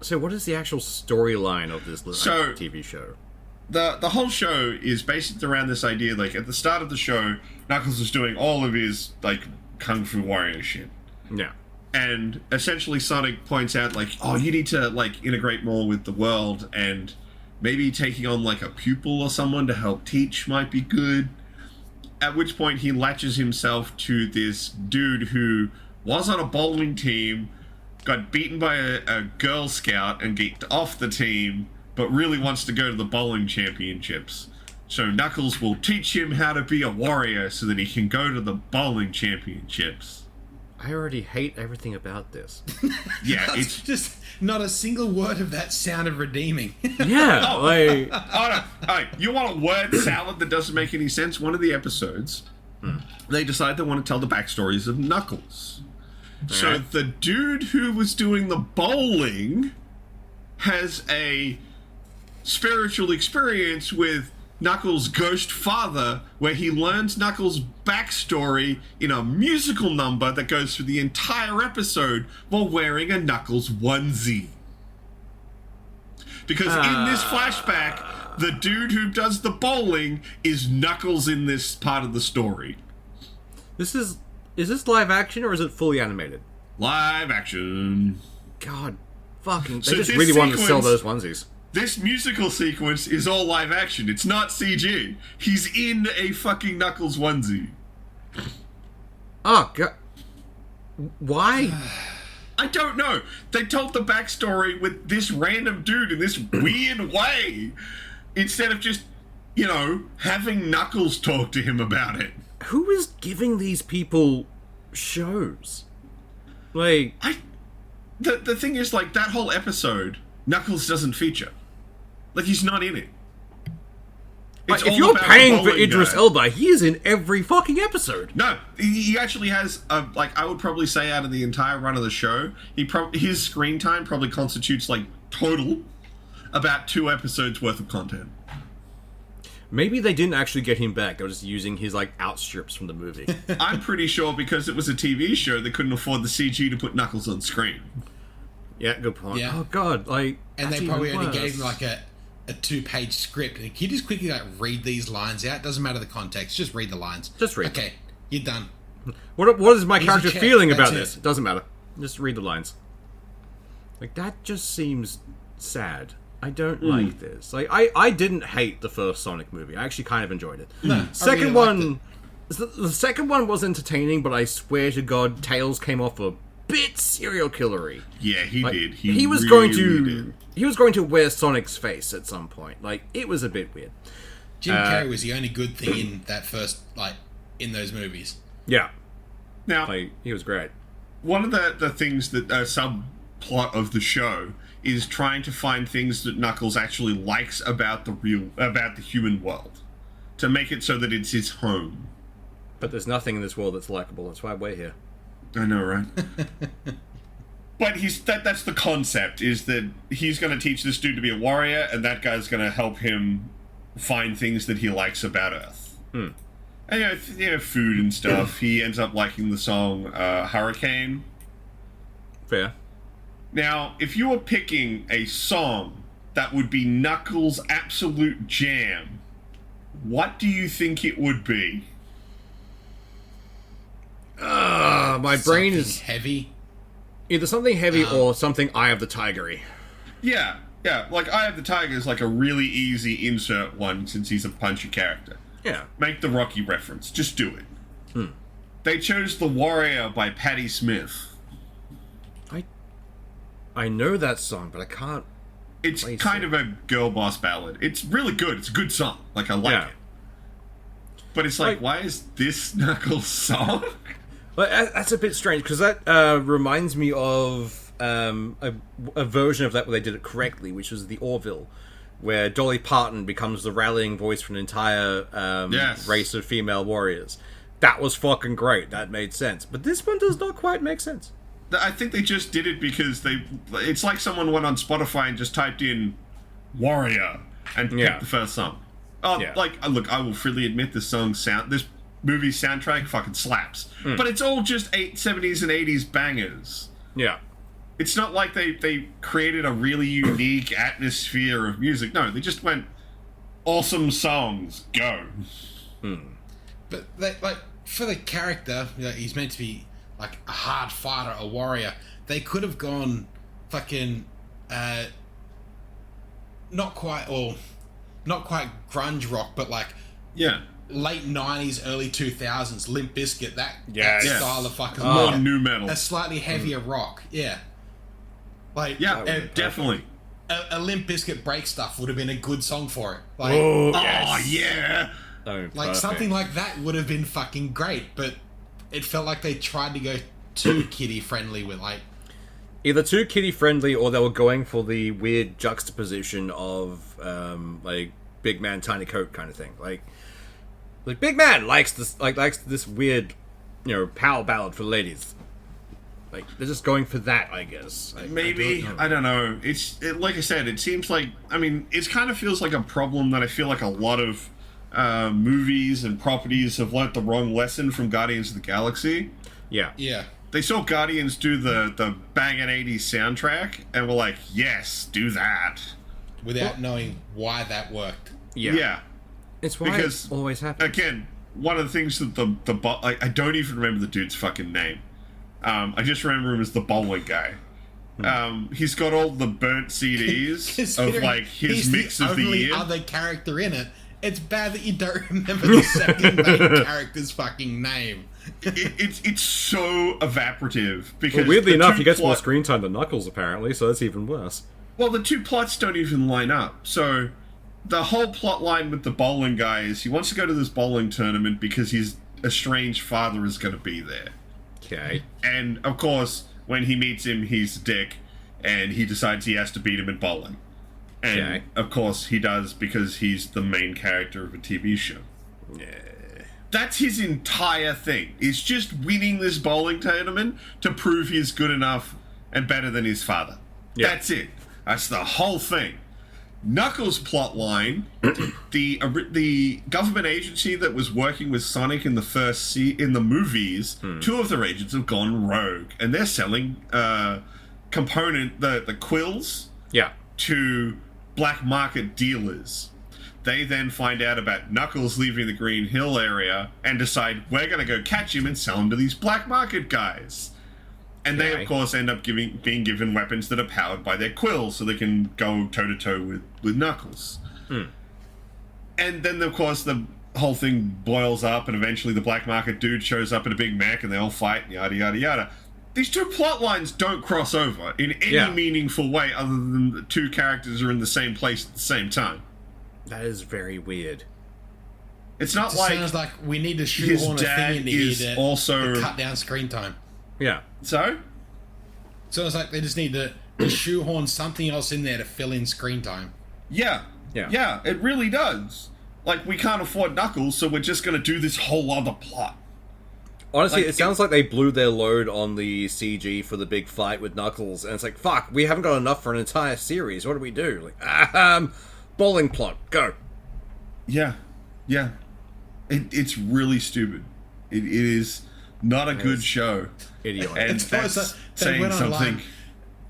So what is the actual storyline of this TV show? The whole show is based around this idea, like, at the start of the show, Knuckles is doing all of his, like, Kung Fu Warrior shit. Yeah. And essentially Sonic points out, like, oh, you need to, like, integrate more with the world, and maybe taking on, like, a pupil or someone to help teach might be good. At which point he latches himself to this dude who was on a bowling team, got beaten by a Girl Scout and get off the team, but really wants to go to the bowling championships. So Knuckles will teach him how to be a warrior so that he can go to the bowling championships. I already hate everything about this. Yeah, it's just not a single word of that sounded redeeming. Yeah, like... Oh, no. You want a word salad that doesn't make any sense? One of the episodes, they decide they want to tell the backstories of Knuckles. So the dude who was doing the bowling has a spiritual experience with Knuckles' ghost father, where he learns Knuckles' backstory in a musical number that goes through the entire episode while wearing a Knuckles onesie. Because in this flashback, the dude who does the bowling is Knuckles in this part of the story. Is this live action or is it fully animated? Live action. God, fucking... They So just this really wanted to sell sequence- those onesies. This musical sequence is all live action. It's not CG. He's in a fucking Knuckles onesie. Oh, God. Why? I don't know. They told the backstory with this random dude in this weird way, instead of just, you know, having Knuckles talk to him about it. Who is giving these people shows? Like... The thing is, like, that whole episode, Knuckles doesn't feature. Like, he's not in it. It's if all you're about the paying for bowling Idris guy. Elba, he is in every fucking episode. No, he actually has, like, I would probably say out of the entire run of the show, his screen time probably constitutes, like, total about 2 episodes worth of content. Maybe they didn't actually get him back. They were just using his, like, outstrips from the movie. I'm pretty sure because it was a TV show, they couldn't afford the CG to put Knuckles on screen. Yeah, good point. Yeah. Oh, God, like... And that's they probably even only worse. gave him like a 2-page script. And can you just quickly like read these lines out? Doesn't matter the context. Just read the lines. Just read. Okay, you're done. What is my Here's a character check, feeling that's about it. this? It doesn't matter. Just read the lines. Like, that just seems sad. I don't like this. Like, I didn't hate the first Sonic movie. I actually kind of enjoyed it. No, Second I really one... The second one was entertaining, but I swear to God, Tails came off a bit serial killery. Yeah, he Like, did. He was really going to... did. He was going to wear Sonic's face at some point. Like, it was a bit weird. Jim Carrey was the only good thing in that first, like, in those movies. Yeah. Now, Like, he was great. one of the things that plot of the show is trying to find things that Knuckles actually likes about the human world, to make it so that it's his home. But there's nothing in this world that's likable. That's why we're here. I know, right? But that's the concept, is that he's going to teach this dude to be a warrior, and that guy's going to help him find things that he likes about Earth. And, food and stuff. He ends up liking the song Hurricane. Fair. Now, if you were picking a song that would be Knuckles' absolute jam, what do you think it would be? My brain is heavy. either something heavy or something Eye of the Tiger-y. Yeah. Like, Eye of the Tiger is like a really easy insert one, since he's a punchy character. Yeah. Make the Rocky reference. Just do it. They chose The Warrior by Patti Smith. I know that song, but I can't... It's kind of a girl boss ballad. It's really good. It's a good song. Like, I like it. But it's like, why is this Knuckles' song? Well, that's a bit strange, because that reminds me of a version of that where they did it correctly, which was the Orville, where Dolly Parton becomes the rallying voice for an entire race of female warriors. That was fucking great. That made sense. But this one does not quite make sense. I think they just did it because it's like someone went on Spotify and just typed in Warrior and picked the first song. Look, I will freely admit this movie soundtrack fucking slaps. But it's all just 70s and 80s bangers. Yeah. It's not like they created a really unique atmosphere of music. No, they just went, awesome songs, go. But, for the character, he's meant to be like a hard fighter, a warrior. They could have gone fucking not quite grunge rock, but like late 90s, early 2000s, Limp Bizkit, that style of fucking more new metal, a slightly heavier rock. Definitely. A Limp Bizkit break stuff would have been a good song for it. Something like that would have been fucking great, but it felt like they tried to go too kiddie friendly with either too kiddie friendly, or they were going for the weird juxtaposition of big man tiny coat kind of thing. Like big man likes this weird, power ballad for ladies. Like, they're just going for that, I guess. Maybe. I don't know. Like I said, it seems like, it kind of feels like a problem that I feel like a lot of movies and properties have learnt the wrong lesson from Guardians of the Galaxy. Yeah. They saw Guardians do the bangin' 80s soundtrack, and were like, yes, do that. Without knowing why that worked. Yeah. It's why it always happens. Again, one of the things that I don't even remember the dude's fucking name. I just remember him as the bowling guy. He's got all the burnt CDs of his mix of the year. He's the only other character in it. It's bad that you don't remember the second main character's fucking name. It's so evaporative because weirdly enough, he gets more screen time than Knuckles apparently, so that's even worse. Well, the two plots don't even line up. So the whole plot line with the bowling guy is he wants to go to this bowling tournament because his estranged father is going to be there. Okay. And of course, when he meets him, he's a dick, and he decides he has to beat him at bowling. And of course he does, because he's the main character of a TV show. Yeah. That's his entire thing. It's just winning this bowling tournament to prove he's good enough and better than his father. Yeah. That's it. That's the whole thing. Knuckles' plot line, the government agency that was working with Sonic in the movies, two of their agents have gone rogue, and they're selling the quills to black market dealers. They then find out about Knuckles leaving the Green Hill area and decide, we're going to go catch him and sell him to these black market guys. And they, of course, end up being given weapons that are powered by their quills, so they can go toe-to-toe with Knuckles. And then, of course, the whole thing boils up, and eventually the black market dude shows up in a big mech, and they all fight, yada, yada, yada. These two plot lines don't cross over in any meaningful way, other than the two characters are in the same place at the same time. That is very weird. It's not like... It sounds like we need to shoehorn a thing into here to cut down screen time. Yeah. So? So it's like they just need to shoehorn something else in there to fill in screen time. Yeah. It really does. Like, we can't afford Knuckles, so we're just going to do this whole other plot. Honestly, Like, it sounds like they blew their load on the CG for the big fight with Knuckles, and it's like, fuck, we haven't got enough for an entire series. What do we do? Like, bowling plot, go. Yeah. It's really stupid. It is not a good show. Idiotic. And It's that's also- they saying went online something.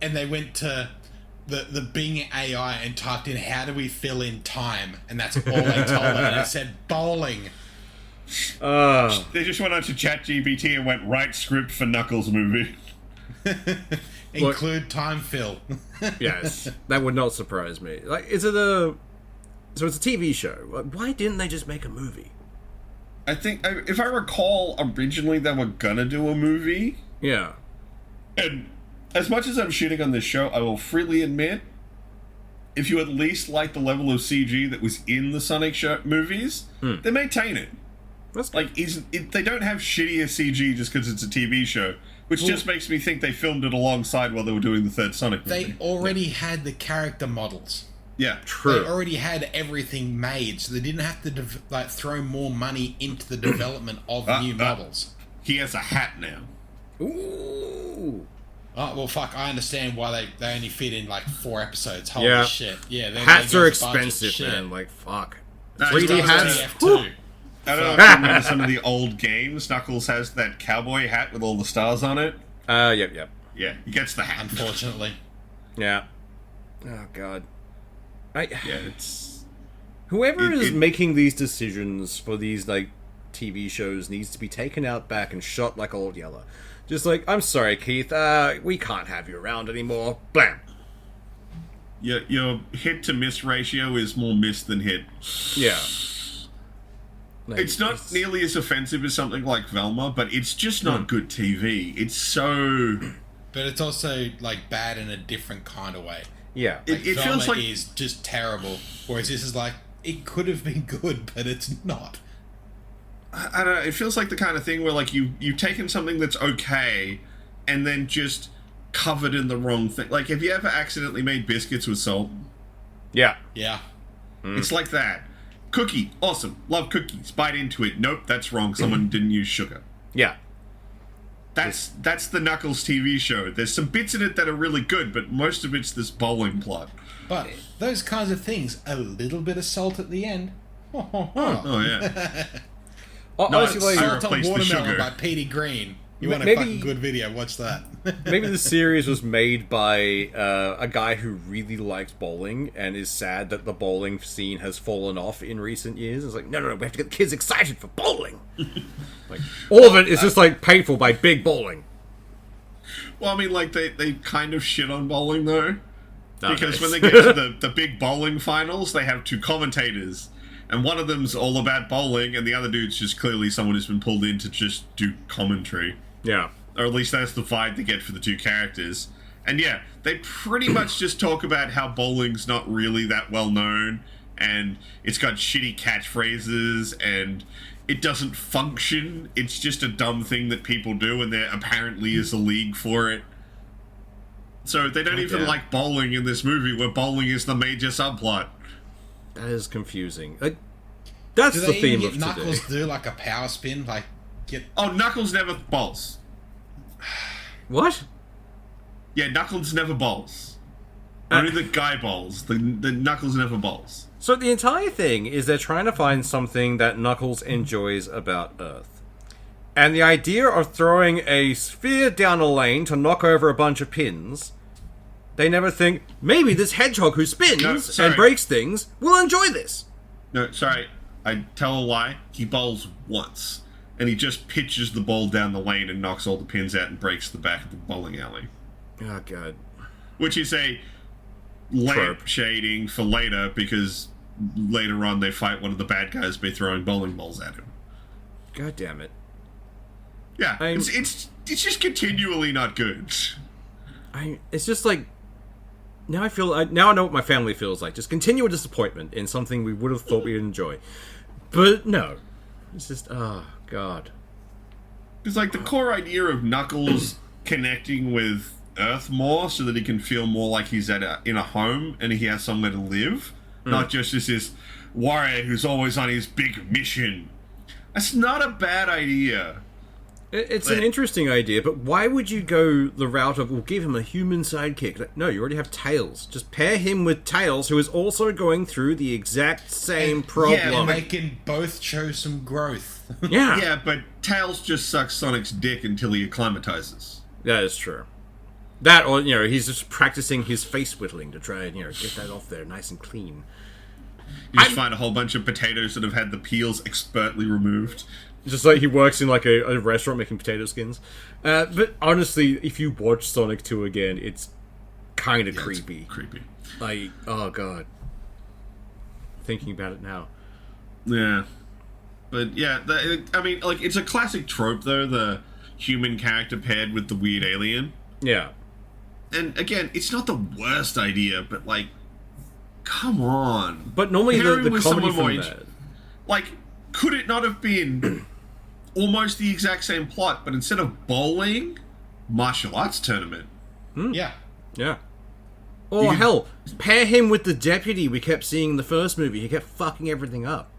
and they went to the Bing AI and typed in how do we fill in time, and that's all they told them, and it said bowling. They just went on to ChatGPT and went, write script for Knuckles movie. Include time fill. Yes, that would not surprise me. Like, is it a... So it's a TV show. Like, why didn't they just make a movie? I think, if I recall, originally they were gonna do a movie. Yeah. And as much as I'm shooting on this show, I will freely admit, if you at least like the level of CG that was in the Sonic movies, they maintain it. That's Like, they don't have shittier CG just because it's a TV show, which just makes me think they filmed it alongside while they were doing the third Sonic movie. They already had the character models. Yeah. true. They already had everything made, so they didn't have to throw more money into the development of new models. He has a hat now. Ooh. Oh, well, fuck, I understand why they only fit in like 4 episodes. Holy Yeah. shit. Yeah, Hats are goes the budget. expensive, Shit. man. Like, fuck. No, 3D it's hats? TF2. I don't know if you remember some of the old games. Knuckles has that cowboy hat with all the stars on it. Yep. Yeah, he gets the hat. Unfortunately. Yeah. Oh, God. Yeah, it's... Whoever is making these decisions for these, like, TV shows needs to be taken out back and shot like Old Yeller. Just like, I'm sorry, Keith, we can't have you around anymore. Blam! Your hit to miss ratio is more miss than hit. Yeah. Like, It's not nearly as offensive as something like Velma, but it's just not good TV. It's so... But it's also like bad in a different kind of way. Yeah. Like, It Velma feels like... is just terrible, whereas this is like, it could have been good, but it's not. I don't know, it feels like the kind of thing where, like, you've taken something that's okay and then just covered in the wrong thing. Like, have you ever accidentally made biscuits with salt? Yeah. Yeah. It's like that. Cookie, awesome, love cookies, bite into it. Nope, that's wrong, someone didn't use sugar. Yeah. That's the Knuckles TV show. There's some bits in it that are really good, but most of it's this bowling plot. But those kinds of things, a little bit of salt at the end. Oh, yeah. Honestly, it's like, Salt on replace the Watermelon sugar. by Petey Green. You want a Maybe- fucking good video, watch that. maybe the series was made by a guy who really likes bowling and is sad that the bowling scene has fallen off in recent years. It's like, no, we have to get the kids excited for bowling. Like, all of it is just like paid for by big bowling. Well, I mean, like, they kind of shit on bowling, though. Because nice. when they get to the big bowling finals, they have 2 commentators. And one of them's all about bowling, and the other dude's just clearly someone who's been pulled in to just do commentary. Yeah. Or at least that's the vibe they get for the 2 characters. And yeah, they pretty much just talk about how bowling's not really that well known, and it's got shitty catchphrases, and it doesn't function. It's just a dumb thing that people do, and there apparently is a league for it. So they don't even damn. like bowling in this movie, where bowling is the major subplot. That is confusing. Like, that's Do the they even theme get of today. Knuckles to do like a power spin? Like, get... Oh, Knuckles never bowls. What? Yeah, Knuckles never bowls. Only the guy bowls. The Knuckles never bowls. So the entire thing is they're trying to find something that Knuckles enjoys about Earth. And the idea of throwing a sphere down a lane to knock over a bunch of pins, they never think, maybe this hedgehog who spins No, sorry. and breaks things will enjoy this. No, sorry. I tell a lie. He bowls once. And he just pitches the ball down the lane and knocks all the pins out and breaks the back of the bowling alley. Oh, God. Which is a lamp shading for later, because later on they fight one of the bad guys by throwing bowling balls at him. God damn it. Yeah, it's just continually not good. It's just like... Now I know what my family feels like. Just continual disappointment in something we would have thought we'd enjoy. But no. It's just... Oh, God. Because, like, the core idea of Knuckles connecting with Earth more, so that he can feel more like he's in a home and he has somewhere to live, not just as this warrior who's always on his big mission. That's not a bad idea. It's an interesting idea, but why would you go the route of, we'll give him a human sidekick? Like, no, you already have Tails. Just pair him with Tails, who is also going through the exact same problem. Yeah, and they can both show some growth. Yeah. Yeah, but Tails just sucks Sonic's dick until he acclimatizes. That is true. That, or, he's just practicing his face whittling to try and, get that off there nice and clean. You just find a whole bunch of potatoes that have had the peels expertly removed. Just like he works in like a restaurant making potato skins. But honestly, if you watch Sonic 2 again, it's kind of creepy. Creepy. Like, oh god. Thinking about it now. Yeah. But yeah, it's a classic trope though, the human character paired with the weird alien. Yeah. And again, it's not the worst idea, but like, come on. But normally Pairing the with comedy someone from more that. Like, could it not have been almost the exact same plot, but instead of bowling, martial arts tournament? Yeah. Yeah. Or hell, pair him with the deputy we kept seeing in the first movie. He kept fucking everything up.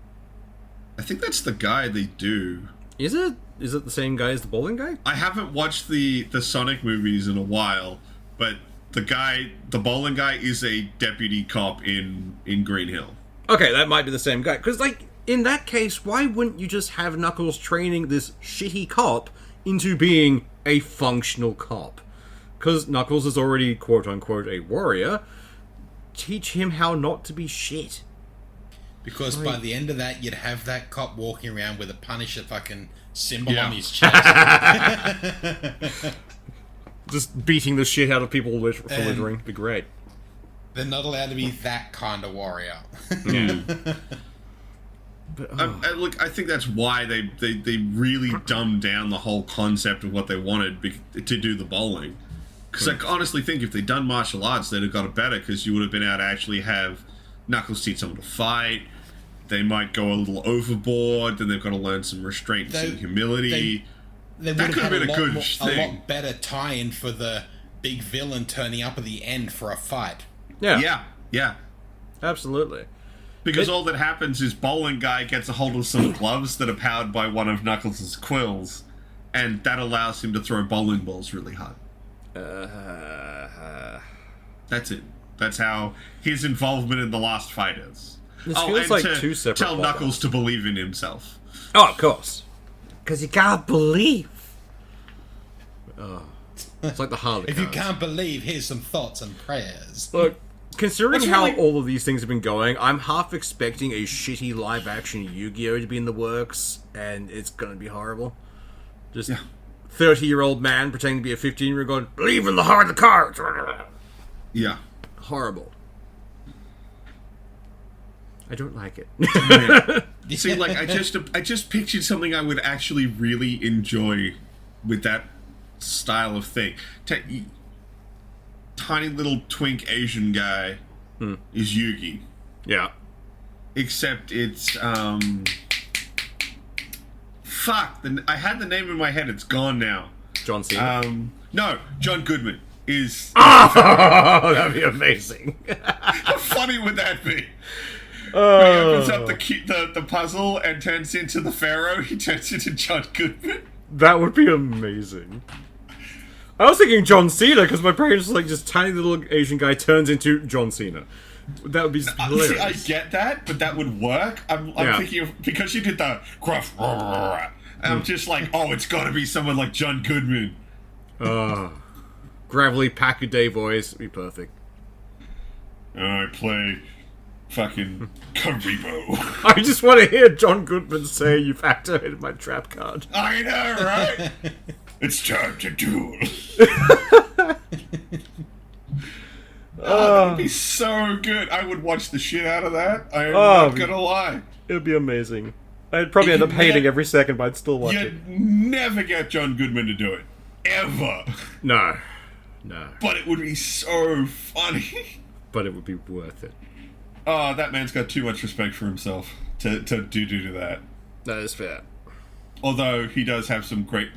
I think that's the guy they do. Is it? Is it the same guy as the bowling guy? I haven't watched the Sonic movies in a while, but the bowling guy is a deputy cop in Green Hill. Okay, that might be the same guy. Because, like, in that case, why wouldn't you just have Knuckles training this shitty cop into being a functional cop? Because Knuckles is already, quote-unquote, a warrior. Teach him how not to be shit. Because by the end of that, you'd have that cop walking around with a Punisher fucking symbol on his chest. Just beating the shit out of people for littering. Be great. They're not allowed to be that kind of warrior. Yeah. Look, I think that's why they really dumbed down the whole concept of what they wanted to do the bowling. Because I honestly think if they'd done martial arts, they'd have got it better, because you would have been able to actually have Knuckles teach someone to fight. They might go a little overboard, then they've got to learn some restraint and humility. They that could have been a good thing. A lot better tie-in for the big villain turning up at the end for a fight. Yeah. Absolutely. Because all that happens is bowling guy gets a hold of some gloves that are powered by one of Knuckles' quills, and that allows him to throw bowling balls really hard. That's it. That's how his involvement in the last fight is. This feels like two separate tell Knuckles to believe in himself. Oh, of course. Because you can't believe. Oh, it's like the Harley If you cards. can't believe, here's some thoughts and prayers. Look, considering how all of these things have been going, I'm half expecting a shitty live-action Yu-Gi-Oh! To be in the works, and it's gonna be horrible. Just 30-year-old man pretending to be a 15-year-old going, believe in the heart of the cards! Yeah. Horrible. I don't like it. See, like, I just pictured something I would actually really enjoy with that style of thing. Tiny little twink Asian guy is Yugi. Yeah. Except it's, fuck, I had the name in my head, it's gone now. John Cena? No, John Goodman is... Oh, that'd be amazing. How funny would that be? When he opens up the puzzle and turns into the Pharaoh, he turns into John Goodman. That would be amazing. I was thinking John Cena, because my brain is like, just tiny little Asian guy turns into John Cena. That would be hilarious. See, I get that, but that would work. I'm thinking of, because you did the gruff, and I'm just like, oh, it's got to be someone like John Goodman. Gravelly Pack-a-Day voice would be perfect. I play fucking Karibo. I just want to hear John Goodman say, you've activated my trap card. I know, right? It's time to duel. That would be so good. I would watch the shit out of that. I am not gonna lie. It would be amazing. I'd probably end up hating every second, but I'd still watch it. You'd never get John Goodman to do it. Ever. No. But it would be so funny. But it would be worth it. Oh, that man's got too much respect for himself to do that. That is fair. Although he does have some great...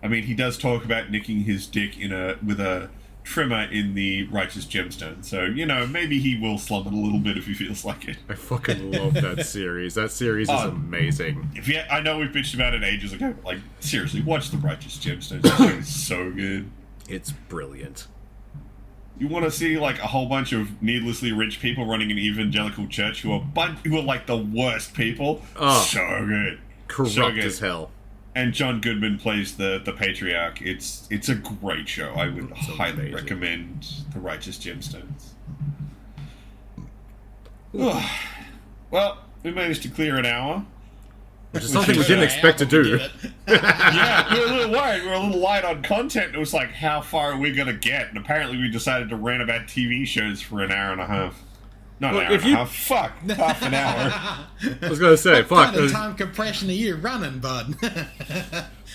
I mean, he does talk about nicking his dick with a trimmer in the Righteous Gemstone. So, maybe he will slum it a little bit if he feels like it. I fucking love that series. That series is amazing. I know we've bitched about it ages ago, but, like, seriously, watch the Righteous Gemstones. It's so good. It's brilliant. You want to see, like, a whole bunch of needlessly rich people running an evangelical church who are like, the worst people? Oh. So good. Corrupt So good. as hell. And John Goodman plays the patriarch. It's a great show. I would highly recommend The Righteous Gemstones. Well, we managed to clear an hour. Which is something we didn't expect to do. Yeah, we were a little worried. We were a little light on content. It was like, how far are we going to get? And apparently we decided to rant about TV shows for an hour and a half. Not an hour and a half. Fuck. Half an hour. I was going to say, what kind of time compression are you running, bud?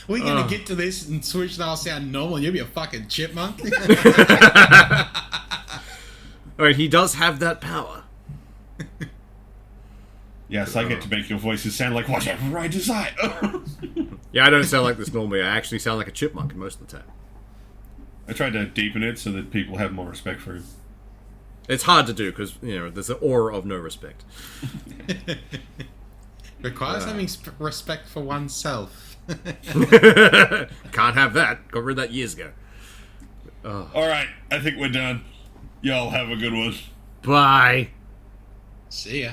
We're going to get to this and switch and I'll sound normal. You'll be a fucking chipmunk. Alright, he does have that power. Yes, I get to make your voices sound like whatever I desire. Yeah, I don't sound like this normally. I actually sound like a chipmunk most of the time. I tried to deepen it so that people have more respect for him. It's hard to do because, there's an aura of no respect. Requires having respect for oneself. Can't have that. Got rid of that years ago. Alright, I think we're done. Y'all have a good one. Bye. See ya.